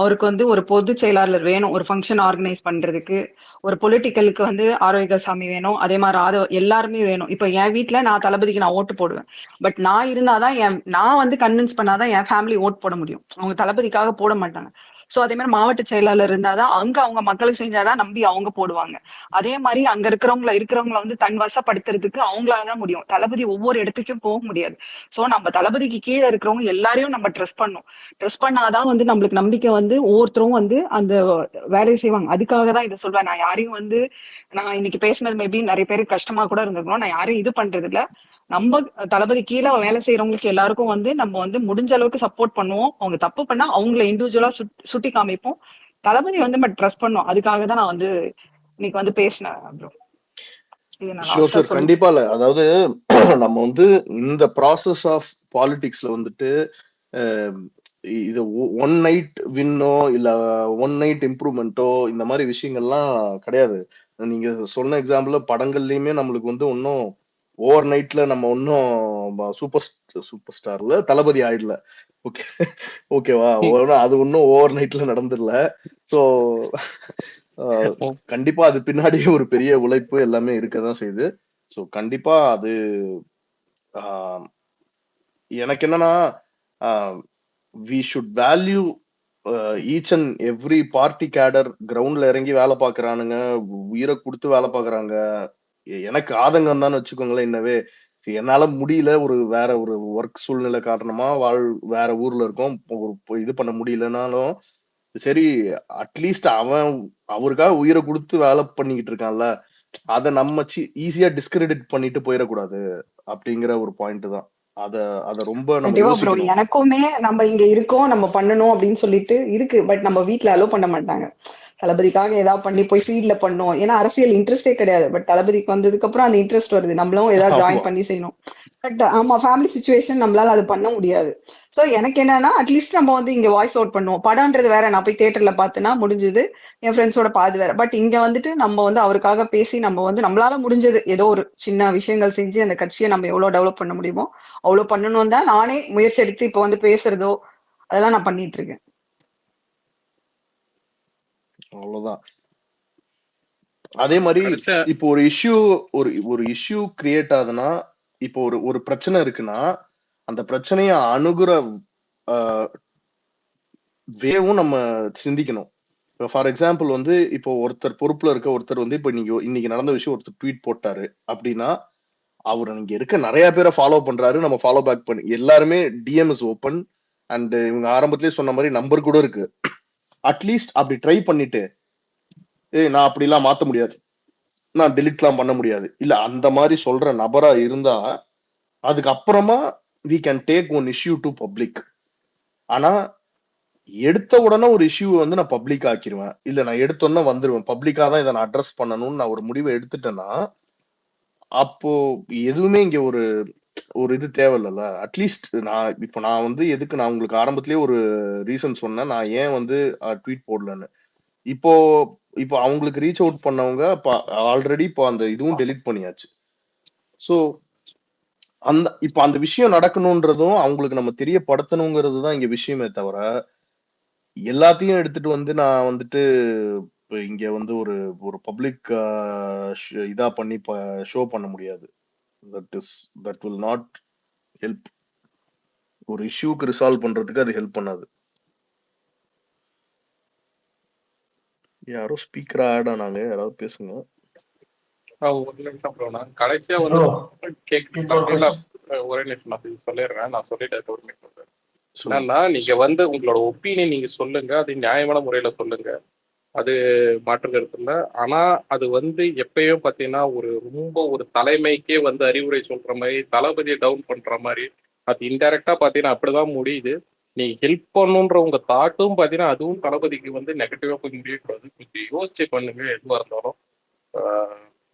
Speaker 7: அவருக்கு வந்து ஒரு பொதுச் செயலாளர் வேணும், ஒரு ஃபங்க்ஷன் ஆர்கனைஸ் பண்றதுக்கு, ஒரு பொலிட்டிக்கலுக்கு வந்து ஆரோக்கியசாமி வேணும், அதே மாதிரி எல்லாருமே வேணும். இப்ப என் வீட்டுல நான் தளபதிக்கு நான் ஓட்டு போடுவேன். பட் நான் இருந்தாதான் நான் வந்து கன்வின்ஸ் பண்ணாதான் என் ஃபேமிலி ஓட் போட முடியும், அவங்க தளபதிக்காக போட மாட்டாங்க. சோ அதே மாதிரி மாவட்ட செயலாளர் இருந்தாதான் அங்க அவங்க மக்களுக்கு செஞ்சாதான் நம்பி அவங்க போடுவாங்க. அதே மாதிரி அங்க இருக்கிறவங்களை வந்து தன் வசப்படுத்துறதுக்கு அவங்களாலதான் முடியும். தளபதி ஒவ்வொரு இடத்துக்கும் போக முடியாது. சோ நம்ம தளபதிக்கு கீழே இருக்கிறவங்க எல்லாரையும் நம்ம ட்ரஸ்ட் பண்ணாதான் வந்து நம்மளுக்கு நம்பிக்கை வந்து ஒவ்வொருத்தரும் வந்து அந்த வேலையை செய்வாங்க. அதுக்காக தான் இதை சொல்வேன். நான் யாரையும் வந்து நான் இன்னைக்கு பேசினது மேபி நிறைய பேருக்கு கஷ்டமா கூட இருந்திருக்கணும். நான் யாரையும் இது பண்றது இல்ல. நம்ம தளபதி கீழே வேலை செய்யறவங்களுக்கு எல்லாருக்கும் வந்து நம்ம வந்து முடிஞ்ச அளவுக்கு சப்போர்ட் பண்ணுவோம். அவங்க தப்பு பண்ணா அவங்கள இண்டிவிஜுவலா சுட்டி காமிப்போம். தளபதி வந்து நம்ம ட்ரஸ்ட் பண்ணுவோம். அதுக்காக தான் நான் வந்து இன்னைக்கு வந்து பேசினேன் ப்ரோ. இது நான்
Speaker 1: ஷோர் ஷோர் கண்டிப்பா இல்ல. அதாவது நம்ம வந்து இந்த ப்ராசஸ் ஆஃப் பாலிடிக்ஸ்ல வந்துட்டு இது ஒன் நைட் வின்னோ இல்ல ஒன் நைட் இம்ப்ரூவ்மெண்ட்டோ இந்த மாதிரி விஷயங்கள்லாம் கிடையாது. நீங்க சொன்ன எக்ஸாம்பிள் படங்கள்லயுமே நம்மளுக்கு வந்து ஒன்னும் ஓவர் நைட்ல நம்ம ஒன்னும் சூப்பர் ஸ்டார்ல தளபதி ஆயிடல. ஓகே ஓகேவா, அது ஒன்னும் ஓவர் நைட்ல நடந்துடல. சோ கண்டிப்பா அது பின்னாடியே ஒரு பெரிய உழைப்பு எல்லாமே இருக்கதான் செய்யுது. சோ கண்டிப்பா அது எனக்கு என்னன்னா we should value each and every party cadre. கிரவுண்ட்ல இறங்கி வேலை பாக்குறானுங்க, உயிரை கொடுத்து வேலை பாக்குறாங்க. எனக்கு ஆதங்கம் தான் வச்சுக்கோங்களேன். இன்னவே என்னால முடியல, வேற ஒரு ஒர்க் சூழ்நிலை காரணமா வேற ஊர்ல இருக்கோம், இது பண்ண முடியலனாலும் சரி அட்லீஸ்ட் அவன் அவருக்காக உயிரை கொடுத்து வேலை பண்ணிக்கிட்டு இருக்கான்ல, அதை நம்ம ஈஸியா டிஸ்கிரெடிட் பண்ணிட்டு போயிடக்கூடாது அப்படிங்கிற ஒரு பாயிண்ட் தான். அத ரொம்ப நம்ம யோசிக்கணும்.
Speaker 7: எனக்குமே நம்ம இங்க இருக்கோம், நம்ம பண்ணணும் அப்படின்னு சொல்லிட்டு இருக்கு. பட் நம்ம வீட்டுல அலோ பண்ண மாட்டாங்க. தளபதிக்காக ஏதாவது பண்ணி போய் ஃபீல்ட்ல பண்ணோம். ஏன்னா அரசியல் இன்ட்ரெஸ்டே கிடையாது. பட் தளபதிக்கு வந்ததுக்கு அப்புறம் அந்த இன்ட்ரெஸ்ட் வருது, நம்மளும் ஏதாவது ஜாயின் பண்ணி செய்யணும். பட் ஆமா, ஃபேமிலி சிச்சுவேஷன் நம்மளால அது பண்ண முடியாது. சோ எனக்கு என்னன்னா அட்லீஸ்ட் நம்ம வந்து இங்க வாய்ஸ் அவுட் பண்ணுவோம். படம்ன்றது வேற, நான் போய் தியேட்டர்ல பார்த்தேன்னா முடிஞ்சது, என் ஃப்ரெண்ட்ஸோட பாது வேற. பட் இங்க வந்துட்டு நம்ம வந்து அவருக்காக பேசி நம்ம வந்து நம்மளால முடிஞ்சது ஏதோ ஒரு சின்ன விஷயங்கள் செஞ்சு அந்த கட்சியை நம்ம எவ்வளவு டெவலப் பண்ண முடியுமோ அவ்வளவு பண்ணணும் தான் நானே முயற்சி எடுத்து இப்ப வந்து பேசுறதோ அதெல்லாம் நான் பண்ணிட்டு இருக்கேன்.
Speaker 1: அவ்வளவுதான். அதே மாதிரி இப்போ ஒரு இஷ்யூ கிரியேட் ஆகுதுன்னா, இப்போ ஒரு பிரச்சனை இருக்குன்னா அந்த பிரச்சனைய அணுகுற வேவும் நம்ம சிந்திக்கணும். ஃபார் எக்ஸாம்பிள் வந்து இப்போ ஒருத்தர் பொறுப்புல இருக்க ஒருத்தர் வந்து இப்போ இன்னைக்கு நடந்த விஷயம் ஒருத்தர் ட்வீட் போட்டாரு அப்படின்னா, அவர் இங்க இருக்க நிறைய பேரை ஃபாலோ பண்றாரு, நம்ம ஃபாலோ பேக் பண்ணி எல்லாருமே டிஎம் இஸ் ஓப்பன். அண்ட் இவங்க ஆரம்பத்திலேயே சொன்ன மாதிரி நம்பர் கூட இருக்கு. அட்லீஸ்ட் அப்படி ட்ரை பண்ணிட்டு நான் அப்படிலாம் மாத்த முடியாது, நான் டெலிட்லாம் பண்ண முடியாது இல்ல அந்த மாதிரி சொல்ற நபரா இருந்தா அதுக்கப்புறமா we can take one issue to public. ஆனா எடுத்த உடனே ஒரு இஷ்யூ வந்து நான் பப்ளிக் ஆக்கிடுவேன், இல்ல நான் எடுத்தோன்னே வந்துருவேன், பப்ளிக்கா தான் இதை நான் அட்ரஸ் பண்ணணும்னு நான் ஒரு முடிவை எடுத்துட்டேன்னா அப்போ எதுவுமே இங்க ஒரு இது தேவையில்ல. அட்லீஸ்ட் நான் வந்து எதுக்கு நான் உங்களுக்கு ஆரம்பத்திலேயே ஒரு ரீசன் சொன்னேன் நான் ஏன் வந்து ட்வீட் போடலன்னு. இப்போ அவங்களுக்கு ரீச் அவுட் பண்ணவங்க ஆல்ரெடி இப்போ அந்த இதுவும் டெலிட் பண்ணியாச்சு. ஸோ இப்போ அந்த விஷயம் நடக்கணும்ன்றதும் அவங்களுக்கு நம்ம தெரியப்படுத்தணுங்கிறது தான் இங்க விஷயமே தவிர எல்லாத்தையும் எடுத்துட்டு வந்து நான் வந்துட்டு இங்க வந்து ஒரு பப்ளிக் இதா பண்ணி ஷோ பண்ண முடியாது. That will not help. ஒரு இஷ்யூக்கு ரிசால்வ் பண்றதுக்கு அது ஹெல்ப் பண்ணாது. யாரோ ஸ்பீக்கர் ஆட் ஆனாங்க, யாராவது பேசுங்க.
Speaker 3: ஒரு நிமிஷம் ப்ரோ, நான் கடைசியா வந்து ஒரே நிமிஷம் நான் சொல்லிடுறேன். நான் சொல்லிட்டேன் ஒரு நிமிஷம். என்னன்னா நீங்க வந்து உங்களோட ஒப்பீனியன் நீங்க சொல்லுங்க, அது நியாயமான முறையில சொல்லுங்க, அது மாற்று கருத்து இல்லை. ஆனா அது வந்து எப்பயும் பாத்தீங்கன்னா ரொம்ப ஒரு தலைமைக்கே வந்து அறிவுரை சொல்ற மாதிரி, தளபதியை டவுன் பண்ற மாதிரி, அது இன்டைரக்டா பாத்தீங்கன்னா அப்படிதான் முடியுது. நீங்க ஹெல்ப் பண்ணுன்ற உங்க தாட்டும் பாத்தீங்கன்னா அதுவும் தளபதிக்கு வந்து நெகட்டிவா போய் முடியக்கூடாது. கொஞ்சம் யோசிச்சு பண்ணுங்க எதுவா இருந்தாலும்.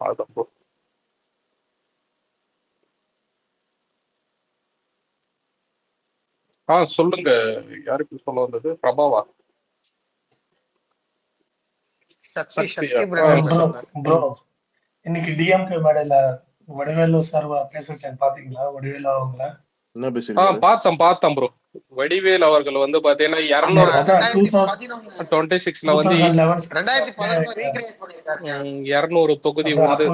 Speaker 3: அதுதான் ப்ரோ. சொல்லுங்க, யாருக்கு சொல்ல வந்தது? பிரபாவா?
Speaker 8: ப்ரோ இன்னைக்கு டிஎம்கே மேடையில வடிவேலு சார் பேசிட்டேன், பாத்தீங்களா? வடிவேலு அவங்கள
Speaker 1: என்ன பேசிருக்காரு?
Speaker 3: பார்த்தேன் ப்ரோ. வடிவேல் அவர்கள் வந்து பாத்தீங்கன்னா 226ல வந்து 200 தொகுதி வந்து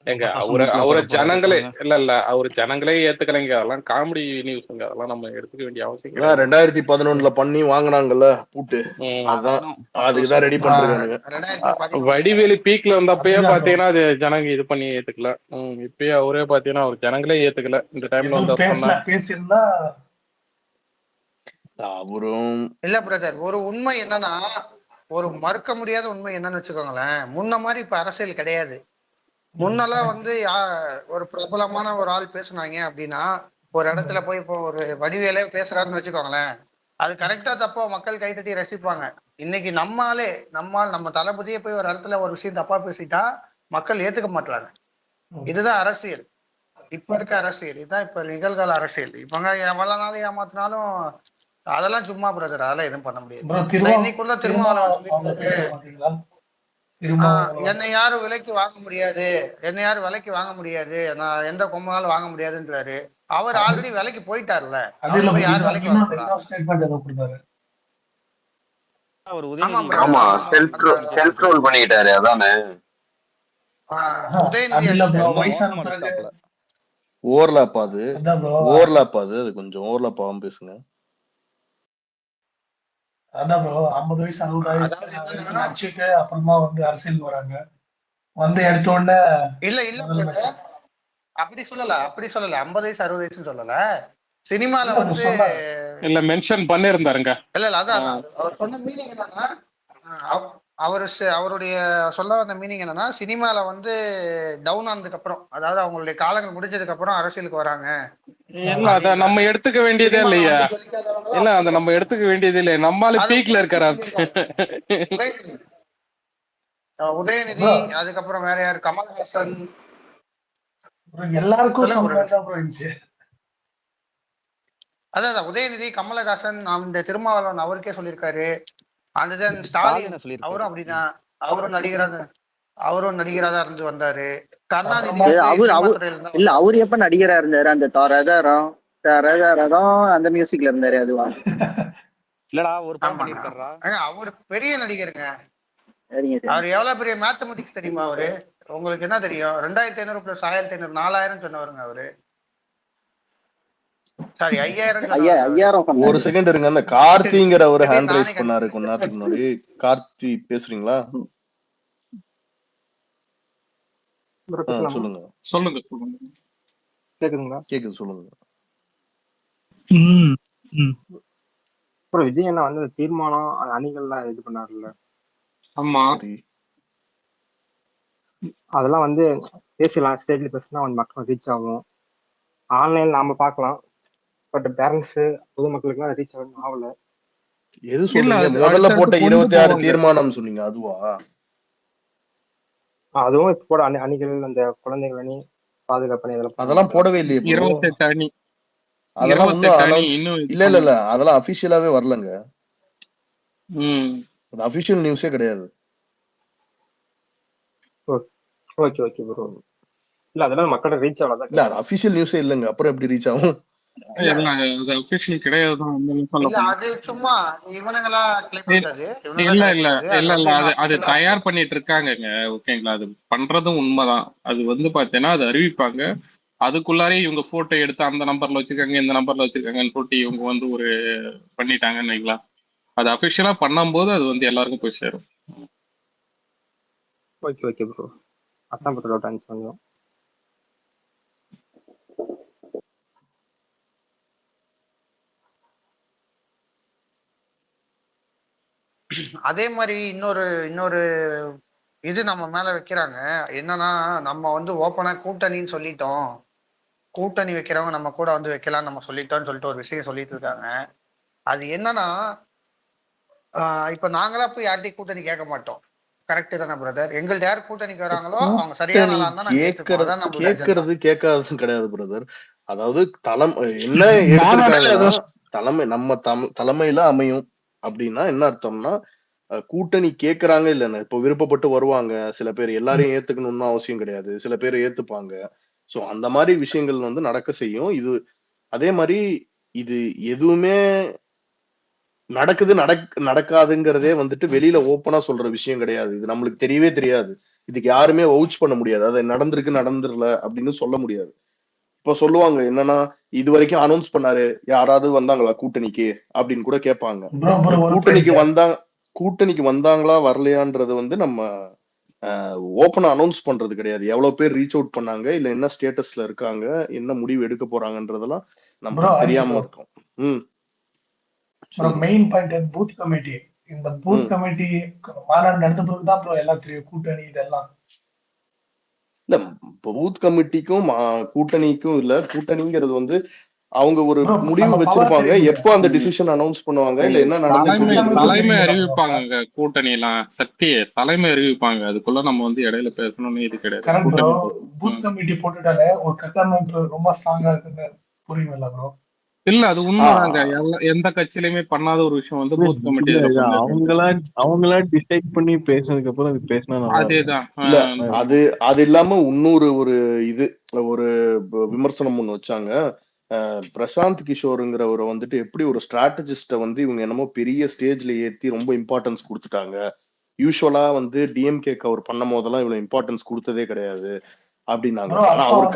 Speaker 3: எங்க
Speaker 2: பட்டாசு
Speaker 3: அவரை
Speaker 2: மூக்குல
Speaker 3: அவரை
Speaker 2: பட போறாரு
Speaker 3: ஜனங்களே
Speaker 2: பாருங்க.
Speaker 3: இல்ல அவர் ஜனங்களே ஏத்துக்கலைங்க. அதெல்லாம் காமெடி நியூஸ்ங்க. அதெல்லாம் நம்ம எடுத்துக்க வேண்டிய அவசியம் கிடையாது.
Speaker 1: 2011 பண்ணி வாங்கினாங்கல்ல பூட்டு,
Speaker 3: ம்.
Speaker 1: அதுதான்
Speaker 2: அதான்
Speaker 1: அதுக்குதான்
Speaker 2: பட்டாசு
Speaker 1: ரெடி
Speaker 4: ஆஹ்
Speaker 1: பண்ணிருக்கானுங்க.
Speaker 4: 2011
Speaker 3: வடிவேலு பீக்ல இருந்தப்பயே
Speaker 8: அப்படிதான் ப்ரோ.
Speaker 3: பாத்தீங்கன்னா அது ஜனங்க இது பண்ணி ஏத்துக்கல. இப்பயே அவரே பாத்தீங்கன்னா அவர் ஜனங்களே ஏத்துக்கல. இந்த டைம்ல
Speaker 8: எதுவும்
Speaker 3: வந்து அவர் சொன்னார்.
Speaker 8: பேசியிருந்தா
Speaker 1: அவரும்
Speaker 4: இல்ல பிரதர், ஒரு உண்மை என்னன்னா, ஒரு மறுக்க முடியாத உண்மை என்னன்னு வச்சுக்கோங்களேன், முன்ன மாதிரி இப்ப அரசியல் கிடையாது. முன்னெல்லாம் வந்து ஒரு பிரபலமான ஒரு ஆள் பேசுனாங்க அப்படின்னா, ஒரு இடத்துல போய் இப்போ ஒரு வடிவேலே பேசுறாருன்னு வச்சுக்கோங்களேன், அது கரெக்டா தப்பா மக்கள் கைத்தட்டி ரசிப்பாங்க. இன்னைக்கு நம்ம தளபதியே போய் ஒரு இடத்துல ஒரு விஷயம் தப்பா பேசிட்டா மக்கள் ஏத்துக்க மாட்டாங்க. இதுதான் அரசியல். இப்ப இருக்க அரசியல் இதுதான், இப்ப நிகழ்கால அரசியல். இப்பங்க எவ்வளவு நாள் ஏமாத்தினாலும் அதெல்லாம் சும்மா பிரதர், அதெல்லாம் எதுவும் பண்ண முடியாது.
Speaker 8: ப்ரோ
Speaker 4: இன்னைக்குள்ள திருமாவளவன் சொல்லியிருக்காரு,
Speaker 8: பாத்தீங்களா? திருமாவளவன்
Speaker 4: என்னை யாரும் விலைக்கு வாங்க முடியாது, நான் எந்த கொம்பனாலும் வாங்க முடியாதுன்றாரு. அவர் ஆல்ரெடி விலைக்கு போயிட்டாருல்ல,
Speaker 8: அது இல்ல
Speaker 4: அவர் போய்
Speaker 8: bro,
Speaker 4: யார் விலைக்கு வாங்க போறா?
Speaker 8: ஸ்டேட்மெண்ட் ஏதோ கொடுத்தாரு.
Speaker 2: அவர்
Speaker 4: ஆமா
Speaker 2: உதயநிதி
Speaker 4: பிரதர்,
Speaker 6: ஆமா,
Speaker 2: பயங்கரமா
Speaker 6: செல்ஃப் ரோல் பண்ணிக்கிட்டாரு. அதானே
Speaker 4: உதயநிதி
Speaker 8: அது இல்ல ப்ரோ,
Speaker 2: ரொம்ப
Speaker 8: வயசான
Speaker 2: மோசமா
Speaker 8: பிறகு
Speaker 2: அடிச்சிட்டாப்ல.
Speaker 1: ஓவர்லாப் அது
Speaker 8: அதான் ப்ரோ
Speaker 1: அது கொஞ்சம் ஓவர்லாப் ஆகாம பேசுங்க.
Speaker 8: அதான் ப்ரோ 50 வயசு 60 வயசு
Speaker 4: அதாவது
Speaker 8: வரைக்கும்
Speaker 4: என்னன்னா,
Speaker 8: நடிச்சுட்டு அப்புறமா வந்து அரசியல் வராங்க. வந்து எடுத்த உடனே
Speaker 4: இல்ல
Speaker 8: முதலமைச்சர்
Speaker 4: பிரதர், அப்படி சொல்லல 50 வயசு 60 வயசுன்னு சொல்லல. சினிமால
Speaker 8: இல்ல bro,
Speaker 4: வந்து
Speaker 8: சொன்னாரு.
Speaker 3: இல்ல மென்ஷன் பண்ணிருந்தாருங்க.
Speaker 4: இல்ல அதான் அவர் சொன்ன மீனிங் என்னன்னா, அவருடைய சொல்ல வந்த மீனிங் என்னன்னா, சினிமால வந்து டவுன் ஆனதுக்கு அப்புறம், அதாவது அவங்களுடைய காலங்கள் முடிஞ்சதுக்கு அப்புறம் அரசியலுக்கு வராங்க
Speaker 3: இல்ல அத நம்ம
Speaker 4: அப்படின்றாரு.
Speaker 3: எடுத்துக்க வேண்டியதே
Speaker 4: சினிமால
Speaker 3: இல்லையா?
Speaker 4: வந்து ஜொலிக்காதவங்களும்
Speaker 3: இல்ல
Speaker 4: அப்படி
Speaker 3: அத நம்ம எடுத்துக்க வேண்டியது இல்லையா? நம்மால
Speaker 4: அது
Speaker 3: பீக்ல
Speaker 4: உதயநிதி
Speaker 3: இருக்காரு.
Speaker 4: சொல்லியிருக்காரு. உதயநிதி,
Speaker 8: ப்ரோ
Speaker 4: அதுக்கப்புறம் வேற யாரு, கமல்ஹாசன்.
Speaker 8: எல்லாருக்கும்
Speaker 4: சொல்லுங்க
Speaker 8: சொன்ன
Speaker 4: பிரதர்.
Speaker 8: மாதிரி தான் ப்ரோ இருந்துச்சு.
Speaker 4: அதான் உதயநிதி, கமலஹாசன், அந்த திருமாவளவன் அவருக்கே சொல்லியிருக்காரு. அந்த ஸ்டாலின்,
Speaker 2: ஸ்டாலினை சொல்லியிருக்காரு.
Speaker 4: அவரும் அப்படிதான், அவரும் நடிகரா தான் இருந்து வந்தாரு. கருணாநிதி
Speaker 8: அப்புறமா
Speaker 4: வந்து
Speaker 9: அவர்
Speaker 4: சினிமா
Speaker 9: அவர்
Speaker 4: துறையில இருந்தா
Speaker 9: இல்ல
Speaker 4: வந்தாரு.
Speaker 9: அவர் எப்ப நடிகரா இருந்தாரு? அந்த தரதரம் தரதரம் அந்த மியூசிக்ல இருந்தாரு அதுவா?
Speaker 2: இல்லடா ஒரு படம்
Speaker 4: ஆமாங்க,
Speaker 2: பண்ணிருக்காரா.
Speaker 4: அவர் பெரிய நடிகருங்க.
Speaker 9: சரிங்க சரி.
Speaker 4: அவர் எவ்வளவு பெரிய மேத்தமெட்டிக்ஸ் தெரியுமா? அவரு உங்களுக்கு என்ன தெரியும்? 2500 பிளஸ் 1500 4000 சொன்னவருங்க அவரு. சாரி 5000 சொன்னவருங்க அவரு.
Speaker 9: 5000
Speaker 1: ஒரு
Speaker 9: சொன்னாரு.
Speaker 1: செகண்ட் இருங்க, அந்த கார்த்திங்கிற ஒரு
Speaker 4: திடீர்னு
Speaker 1: ஹேண்ட்
Speaker 4: நானே
Speaker 1: ரைஸ் பண்ணாரு கொஞ்ச நேரத்துக்கு முன்னாடி. கார்த்தி பேசுறீங்களா? சொல்லுங்க.
Speaker 3: சொல்லுங்க.
Speaker 10: கேக்குதுங்களா?
Speaker 1: கேக்குது, சொல்லுங்க.
Speaker 10: அப்புறம் விஜய் அண்ணா வந்து தீர்மானம் அணிகள்லாம் இது பண்ணாருல்ல,
Speaker 3: ஆமா.
Speaker 1: சரி,
Speaker 10: அதெல்லாம் வந்து பேசலாம், ஸ்டேஜ்ல பேசினா வந்து மக்கள் ரீச் ஆகும். ஆன்லைன்ல நாம பார்க்கலாம், பட் பேரண்ட்ஸ் பொதுமக்களுக்கு ரீச் ஆகல.
Speaker 1: எது
Speaker 3: இல்ல
Speaker 1: சொல்றீங்க?
Speaker 3: அது
Speaker 1: முதல்ல போட்ட
Speaker 3: அடுத்தடுத்து கொண்டு
Speaker 1: 26
Speaker 3: போவாங்க.
Speaker 1: தீர்மானம் சொன்னீங்க, அதுவா?
Speaker 10: அதுவும் இப்போ கூட அணிகள், அந்த குழந்தைகள் அணி, பாதுகாப்பு அணி இதெல்லாம் போட
Speaker 1: அதெல்லாம்
Speaker 10: மாட்டாங்க.
Speaker 1: போடவே இல்லையே ப்ரோ.
Speaker 3: 28 அணி
Speaker 1: அதெல்லாம் இன்னும்
Speaker 3: 28 அணி
Speaker 1: அனௌன்ஸ்
Speaker 3: இன்னும் இது
Speaker 1: இல்ல இல்ல இல்ல
Speaker 3: பண்ணல.
Speaker 1: அதெல்லாம் அபிஷியலாவே வரலங்க.
Speaker 3: ம்.
Speaker 1: அது அபிஷியல் நியூஸே கிடையாது.
Speaker 10: Okay okay bro. இல்ல அதெல்லாம் மக்களோட ரீச்
Speaker 1: இல்ல அது
Speaker 10: ஆகலாம்.
Speaker 1: அபிஷியல் நியூஸே இல்லங்க, அப்புறம் எப்படி ரீச் ஆகும்?
Speaker 3: இல்ல அது அபிஷியல் கிடையாது தான் சொல்ல
Speaker 4: இல்ல
Speaker 3: போனா.
Speaker 4: அது சும்மா இவனுங்களா கிளைம் பண்றது,
Speaker 3: இல்ல இல்ல
Speaker 4: அது
Speaker 3: இல்ல
Speaker 4: வந்து
Speaker 3: இல்ல அது
Speaker 4: இன்னும்
Speaker 3: அது
Speaker 4: official ஆ
Speaker 3: தயார் பண்ணிட்டு இருக்காங்கங்க. ஓகேங்களா? அது பண்றதும் உண்மைதான். அது வந்து பாத்தீங்கன்னா அது அறிவிப்பாங்க. அதுக்குள்ளாரே இவங்க போட்டோ எடுத்து அந்த நம்பர்ல வச்சிருக்காங்க, இந்த நம்பர்ல வச்சிருக்காங்கன்னு சொல்லிட்டு இவங்க வந்து ஒரு பண்ணிட்டாங்கன்னு வைங்களா. அது அபிஷியலா பண்ணும்போது அது வந்து எல்லாருக்கும் போய் சேரும்.
Speaker 10: ஓகே ப்ரோ, அதான் ப்ரோ டவுட் ஆன்சர் பண்ணுவோம்.
Speaker 4: அதே மாதிரி இன்னொரு இது நம்ம மேல வைக்கிறாங்க. என்னன்னா, நம்ம வந்து ஓப்பனா கூட்டணின்னு சொல்லிட்டோம், கூட்டணி வைக்கிறவங்க நம்ம கூட வந்து வைக்கலாம் நம்ம சொல்லிட்டோம்னு சொல்லிட்டு ஒரு விஷயம் சொல்லிட்டு இருக்காங்க. அது என்னன்னா, இப்ப நாங்களா போய் யார்கிட்டயும் கூட்டணி கேட்க மாட்டோம். கரெக்ட் தானே பிரதர்? எங்கள்ட்ட யார் கூட்டணிக்கு வராங்களோ அவங்க சரியான
Speaker 1: கூட்டணி
Speaker 4: ஆளா இருந்தா நாங்க ஏத்துக்குவோம். அதான் நம்மளுடைய அஜெண்டா.
Speaker 1: கேட்கறது கேட்காததும் கிடையாது பிரதர். அதாவது என்ன எடுத்திருக்காங்கன்னா, நம்ம தலைமையில அமையும் அப்படின்னா என்ன அர்த்தம்னா, கூட்டணி கேட்கறாங்க இல்லைன்னா, இப்போ விருப்பப்பட்டு வருவாங்க சில பேர், எல்லாரையும் ஏத்துக்கணும்னு அவசியம் கிடையாது, சில பேர் ஏத்துப்பாங்க. சோ அந்த மாதிரி விஷயங்கள் வந்து நடக்க செய்யும். இது அதே மாதிரி இது எதுவுமே நடக்காதுங்கிறதே வந்துட்டு வெளியில ஓப்பனா சொல்ற விஷயம் கிடையாது. இது நம்மளுக்கு தெரியவே தெரியாது. இதுக்கு யாருமே வவுச் பண்ண முடியாது. அது நடந்திருக்கு நடந்துடல அப்படின்னு சொல்ல முடியாது. இப்ப சொல்லுவாங்க என்னன்னா, இது வரைக்கும் அனௌன்ஸ் பண்ணாரு, யாராவது வந்தாங்களா கூட்டணிக்கு அப்படின்னு கூட கேட்பாங்க. கூட்டணிக்கு வந்தாங்களா வரலையான்றது வந்து நம்ம ஓப்பனா அனௌன்ஸ் பண்றது கிடையாது. எவ்வளவு பேர் ரீச் அவுட் பண்ணாங்க, இல்ல என்ன ஸ்டேட்டஸ்ல இருக்காங்க, என்ன முடிவு எடுக்க போறாங்கன்றதெல்லாம் நமக்கு தெரியாம இருக்கும்.
Speaker 8: Main point booth committee. இந்த பூத் கமிட்டி மாநாடு நடந்த பிறகுதான் ப்ரோ எல்லாம் தெரியும், கூட்டணி இதெல்லாம்.
Speaker 1: இல்ல பூத் கமிட்டிக்கும் கூட்டணிக்கும் இல்ல, கூட்டணிங்கிறது வந்து அவங்க ஒரு முடிவு வச்சிருப்பாங்க. எப்போ அந்த டிசிஷன் அனௌன்ஸ் பண்ணுவாங்க, இல்ல என்ன நடந்துட்டு
Speaker 3: தலைமை அறிவிப்பாங்க. கூட்டணி எல்லாம் சக்தி தலைமை அறிவிப்பாங்க. அதுக்குள்ள நம்ம வந்து இடையில பேசணும்னு இது கிடையாது.
Speaker 8: பூத் கமிட்டி போட்டுட்டாலே ஒரு கட்டமைப்பு ரொம்ப ஸ்ட்ராங்கா இருக்குன்னு புரியுமில்ல ப்ரோ?
Speaker 3: இல்ல அது உண்மைதாங்க. எந்த கட்சியிலுமே பண்ணாத ஒரு விஷயம் வந்து பூத் கமிட்டி
Speaker 5: அவங்களா டிசைட் பண்ணி பேசினதுக்கு அப்புறம் அது பேசினா
Speaker 3: அதேதான்.
Speaker 1: அது இல்லாம இன்னொரு ஒரு விமர்சனம் ஒண்ணு வச்சாங்க. பிரசாந்த் கிஷோருங்கிறவரை வந்துட்டு எப்படி ஒரு ஸ்ட்ராட்டஜிஸ்ட வந்து இவங்க என்னமோ பெரிய ஸ்டேஜ்ல ஏத்தி ரொம்ப இம்பார்ட்டன்ஸ் கொடுத்துட்டாங்க. யூஸ்வலா வந்து டிஎம்கேக்கு அவர் பண்ணும் போதெல்லாம் இவ்வளவு இம்பார்ட்டன்ஸ் கொடுத்ததே கிடையாது அப்படின்னாங்க. ஆனா அவரு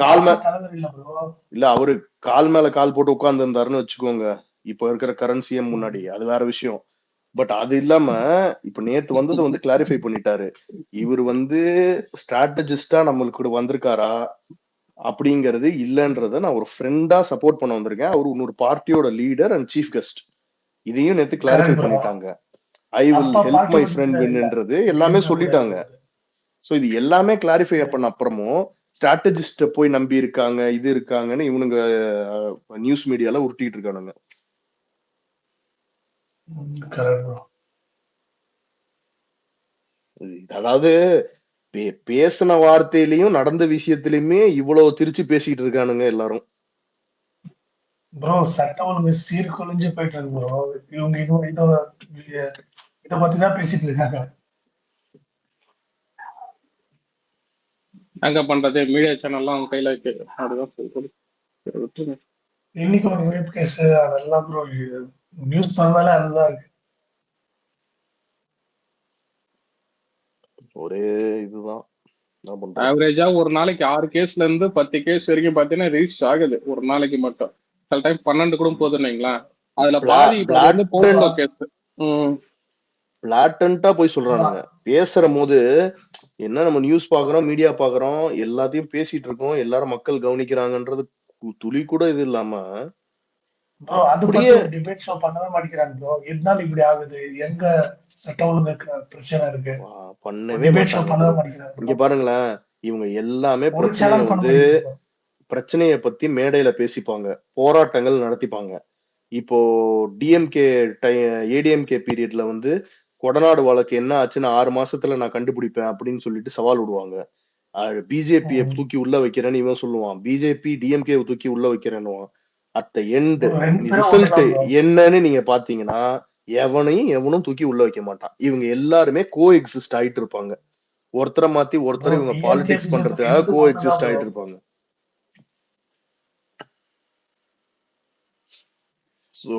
Speaker 1: அவரு கால் மேல கால் போட்டு உட்கார்ந்து இருந்தாருன்னு வச்சுக்கோங்க, இப்ப இருக்கிற கரன்சியம் முன்னாடி, அது வேற விஷயம். பட் அது இல்லாம இப்ப நேத்து வந்தது வந்து கிளாரிஃபை பண்ணிட்டாரு. இவர் வந்து ஸ்ட்ராட்டஜிஸ்டா நம்மளுக்கு கூட வந்திருக்காரா அப்படிங்கறது இல்லன்றத நான் ஒரு ஃப்ரெண்டா சப்போர்ட் பண்ண வந்திருக்கேன். அவர் இன்னொரு பார்ட்டியோட லீடர் அண்ட் சீஃப் கெஸ்ட். இதையும் நேத்து கிளாரிஃபை பண்ணிட்டாங்க. I will help my friend வின்ன்றது எல்லாமே சொல்லிட்டாங்க. சோ இது எல்லாமே கிளாரிஃபை பண்ண அப்புறமும் ஸ்ட்ராட்டஜிஸ்ட போய் நம்பி இருக்காங்க, இது இருக்காங்கன்னு இவனுங்க நியூஸ் மீடியால உருட்டிட்டு இருக்கானுங்க. அதாவது பேசின வார்த்தையிலயும் நடந்த விஷயத்திலயுமே இவ்வளவு திருச்சி பேசிட்டு இருக்கானுங்க எல்லாரும்.
Speaker 8: ப்ரோ சட்டம் ஒழுங்கு சீர்குலைஞ்சு போயிட்டு இருக்கு ப்ரோ. இவங்க இத பத்தி தான் பேசிட்டு இருக்காங்க.
Speaker 3: அங்க பண்றது மீடியா சேனல்லாம் அவங்க கையில இருக்கு. அதுதான்
Speaker 8: இன்னைக்கு ஒரு ரேப் கேஸ் அதெல்லாம் ப்ரோ நியூஸ் பண்ணாலே அதுதான் இருக்கு.
Speaker 1: ஒரே இதுதான்.
Speaker 3: ஆவரேஜா ஒரு நாளைக்கு 6 கேஸ்ல இருந்து 10 கேஸ் வரைக்கும் பாத்தீங்கன்னா ரீச் ஆகுது ஒரு நாளைக்கு மட்டும். சில டைம் 12 கூட போதுன்னீங்களா. அதுல பாதி வந்து போக்சோ கேஸ்.
Speaker 1: பிளாட்டன்ட்டா போய் சொல்றானுங்க. பேசுற போது என்ன நம்ம நியூஸ் பாக்குறோம், மீடியா பாக்குறோம், எல்லாத்தையும் பேசிட்டு இருக்கோம், எல்லாரும் மக்கள் கவனிக்கிறாங்கன்றது துளி கூட இது இல்லாம
Speaker 8: அப்படியே டிபேட் ஷோ பண்ணவே மாட்டேங்கிறாங்க ப்ரோ. எதனால இப்படி ஆகுது, எங்க சட்ட ஒழுங்கு பிரச்சனை இருக்கு,
Speaker 1: பண்ணவே மாட்டாங்க. இங்க பாருங்களேன், இவங்க எல்லாமே பிரச்சனைய பத்தி மேடையில பேசிப்பாங்க, போராட்டங்கள் நடத்திப்பாங்க. இப்போ டிஎம்கே ஏடிஎம்கே பீரியட்ல வந்து கொடநாடு வழக்கு என்ன ஆச்சுன்னு 6 மாசத்துல நான் கண்டுபிடிப்பேன் அப்படின்னு சொல்லிட்டு சவால் விடுவாங்க. பிஜேபியை தூக்கி உள்ள வைக்கிறேன்னு இவன் சொல்லுவான், பிஜேபி டிஎம்கே தூக்கி உள்ள வைக்கிறேன்னுவான். அட் த எண்ட் ரிசல்ட் என்னன்னு நீங்க பாத்தீங்கன்னா எவனும் தூக்கி உள்ள வைக்க மாட்டான். இவங்க எல்லாருமே கோ எக்ஸிஸ்ட் ஆயிட்டு இருப்பாங்க. ஒருத்தரை மாத்தி ஒருத்தரை இவங்க பாலிடிக்ஸ் பண்றதுக்காக கோ எக்ஸிஸ்ட் ஆயிட்டு இருப்பாங்க. சோ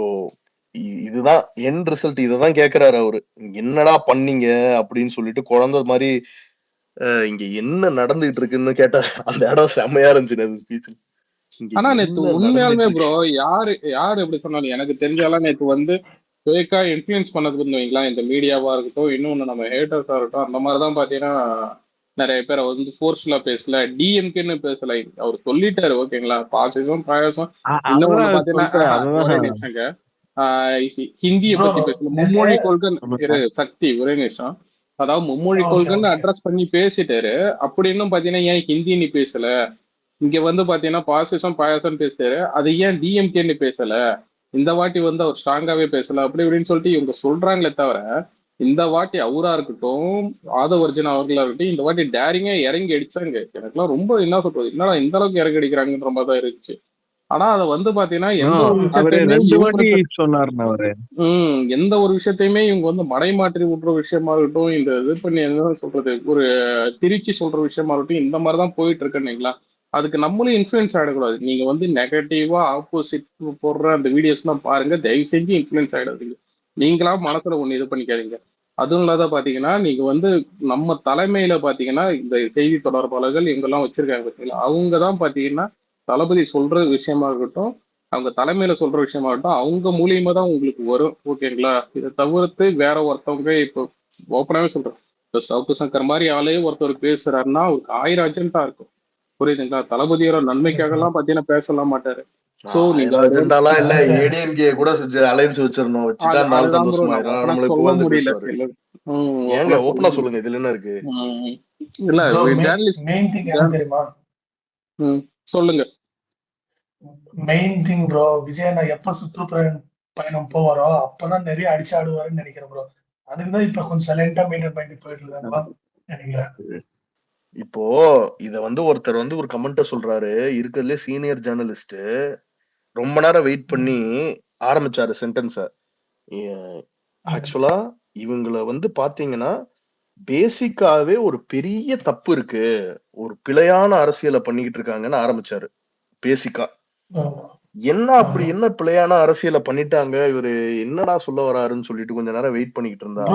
Speaker 1: இதுதான் எண்ட் ரிசல்ட். இததான் கேக்குறாரு அவரு, என்னடா பண்ணீங்க அப்படின்னு சொல்லிட்டு குழந்தை மாதிரி. இங்க என்ன நடந்துகிட்டு இருக்குன்னு கேட்டா அந்த இடம் செம்மையா இருந்துச்சு ஸ்பீச்.
Speaker 3: ஆனா நேத்து உண்மையாலுமே ப்ரோ யாரு எப்படி சொன்னாலும் எனக்கு தெரிஞ்சாலும் நேத்து வந்து ஃபேக்கா இன்ஃப்ளூயன்ஸ் பண்ணதுக்கு இருந்தீங்களா, இந்த மீடியாவா இருக்கட்டும், இன்னொன்னு நம்ம ஹேட்டர்ஸா இருக்கட்டும், அந்த மாதிரிதான் பாத்தீங்கன்னா நிறைய பேர் வந்து ஃபோர்ஸ்ல பேசல, டிஎம்கேன்னு பேசல. அவர் சொல்லிட்டாரு ஓகேங்களா, பாசிசம் பாயாசம். இன்னொன்னு பாத்தீங்கன்னா ஒரே நிமிஷங்க, ஹிந்தியை பத்தி பேசல, மும்மொழி கொள்கை சக்தி ஒரே நிமிஷம், அதாவது மும்மொழி கொள்கைன்னு அட்ரஸ் பண்ணி பேசிட்டாரு. அப்படி இன்னும் பாத்தீங்கன்னா ஏன் ஹிந்தி நீ பேசல, இங்க வந்து பாத்தீங்கன்னா பாசிசம் பாயாசம் பேசுறாரு, அது ஏன் டிஎம்கேன்னு பேசல, இந்த வாட்டி வந்து அவர் ஸ்ட்ராங்காவே பேசல அப்படி இப்படின்னு சொல்லிட்டு இவங்க சொல்றாங்களே தவிர, இந்த வாட்டி அவரா இருக்கட்டும் ஆதவர்ஜன் அவர்களா இருக்கட்டும் இந்த வாட்டி டேரிங்கா இறங்கி அடிச்சாங்க. எனக்குலாம் ரொம்ப என்ன சொல்றது, என்னடா இந்த அளவுக்கு இறங்கி அடிக்கிறாங்கன்ற மாதிரி தான் இருந்துச்சு. ஆனா அதை வந்து பாத்தீங்கன்னா எந்த ஒரு விஷயத்தையுமே இவங்க வந்து மடைமாற்றி விடுற விஷயமா இருக்கட்டும், இந்த இது பண்ணி என்ன சொல்றது ஒரு திருச்சி சொல்ற விஷயமா இருக்கட்டும், இந்த மாதிரிதான் போயிட்டு இருக்குன்னீங்களா. அதுக்கு நம்மளும் இன்ஃப்ளூயன்ஸ் ஆகிடக்கூடாது. நீங்க வந்து நெகட்டிவா ஆப்போசிட் போடுற அந்த வீடியோஸ் எல்லாம் பாருங்க, தயவு செஞ்சு இன்ஃப்ளூயன்ஸ் ஆகிடாதீங்க. நீங்களா மனசுல ஒண்ணு இது பண்ணிக்காதீங்க. அதுவும் இல்லாத பாத்தீங்கன்னா நீங்க வந்து நம்ம தலைமையில பாத்தீங்கன்னா இந்த செய்தி தொடர்பாளர்கள் இவங்கெல்லாம் வச்சிருக்காங்க பார்த்தீங்களா, அவங்க தான் பாத்தீங்கன்னா தளபதி சொல்ற விஷயமா இருக்கட்டும், அவங்க தலைமையில சொல்ற விஷயமா இருக்கட்டும், அவங்க மூலியமா தான் உங்களுக்கு வரும். ஓகேங்களா? இதை தவிர்த்து வேற ஒருத்தவங்க இப்போ ஓப்பனாவே சொல்றேன், இப்போ சவுக்கு சங்கர் மாதிரி ஆளே ஒருத்தர் பேசுறாருன்னா அவருக்கு 1000 அஜெண்டா இருக்கும். புரியுதுங்களா? தளபதியோட நன்மைக்காக எல்லாம் பாத்தீங்கன்னா பேசலாம் மாட்டாரு. சோ நீங்க
Speaker 1: அஜெண்டாலாம் இல்ல, ஏடிஎம்கே கூட அலைன்ஸ் வச்சிடணும், வச்சுட்டா நாள்
Speaker 3: அதுதான் ப்ரோ
Speaker 1: சந்தோஷமாயிரும்,
Speaker 3: நான்
Speaker 1: நம்மளை
Speaker 3: சொல்ல
Speaker 1: புகழ்ந்து
Speaker 3: முடியல.
Speaker 1: பேசுவாரு. ஏங்க ஓப்பனா சொல்லுங்க, இதுல என்ன இருக்கு?
Speaker 3: இல்ல
Speaker 8: Bro,
Speaker 3: ஜேர்னலிஸ்ட்
Speaker 8: மெயின் திங் என்ன தெரியுமா?
Speaker 3: சொல்லுங்க.
Speaker 8: மெயின் திங் ப்ரோ, விஜய் நான் எப்ப சுற்றுப்பயணம் போவாரோ அப்பதான் நிறைய அடிச்சு ஆடுவாருன்னு நினைக்கிறேன் ப்ரோ. அதுக்குதான் இப்ப கொஞ்சம் சைலண்டா மெயின்டைன் பண்ணிட்டு போயிட்டு இருக்காங்களா நினைக்கிறேன்.
Speaker 1: இப்போ இத வந்து ஒருத்தர் வந்து ஒரு கமெண்ட்ட சொல்றாரு, இருக்கிறதுலே சீனியர் ஜேர்னலிஸ்ட், ரொம்ப நேரம் வெயிட் பண்ணி ஆரம்பிச்சாரு சென்டென்ஸ. ஆக்சுவலா இவங்கள வந்து பாத்தீங்கன்னா பேசிக்காவே ஒரு பெரிய தப்பு இருக்கு, ஒரு பிழையான அரசியலை பண்ணிக்கிட்டு இருக்காங்கன்னு ஆரம்பிச்சாரு. பேசிக்கா என்ன அப்படி என்ன பிழையான அரசியலை பண்ணிட்டாங்க, இவரு என்னடா சொல்ல வராருன்னு சொல்லிட்டு கொஞ்ச நேரம் வெயிட் பண்ணிக்கிட்டு இருந்தா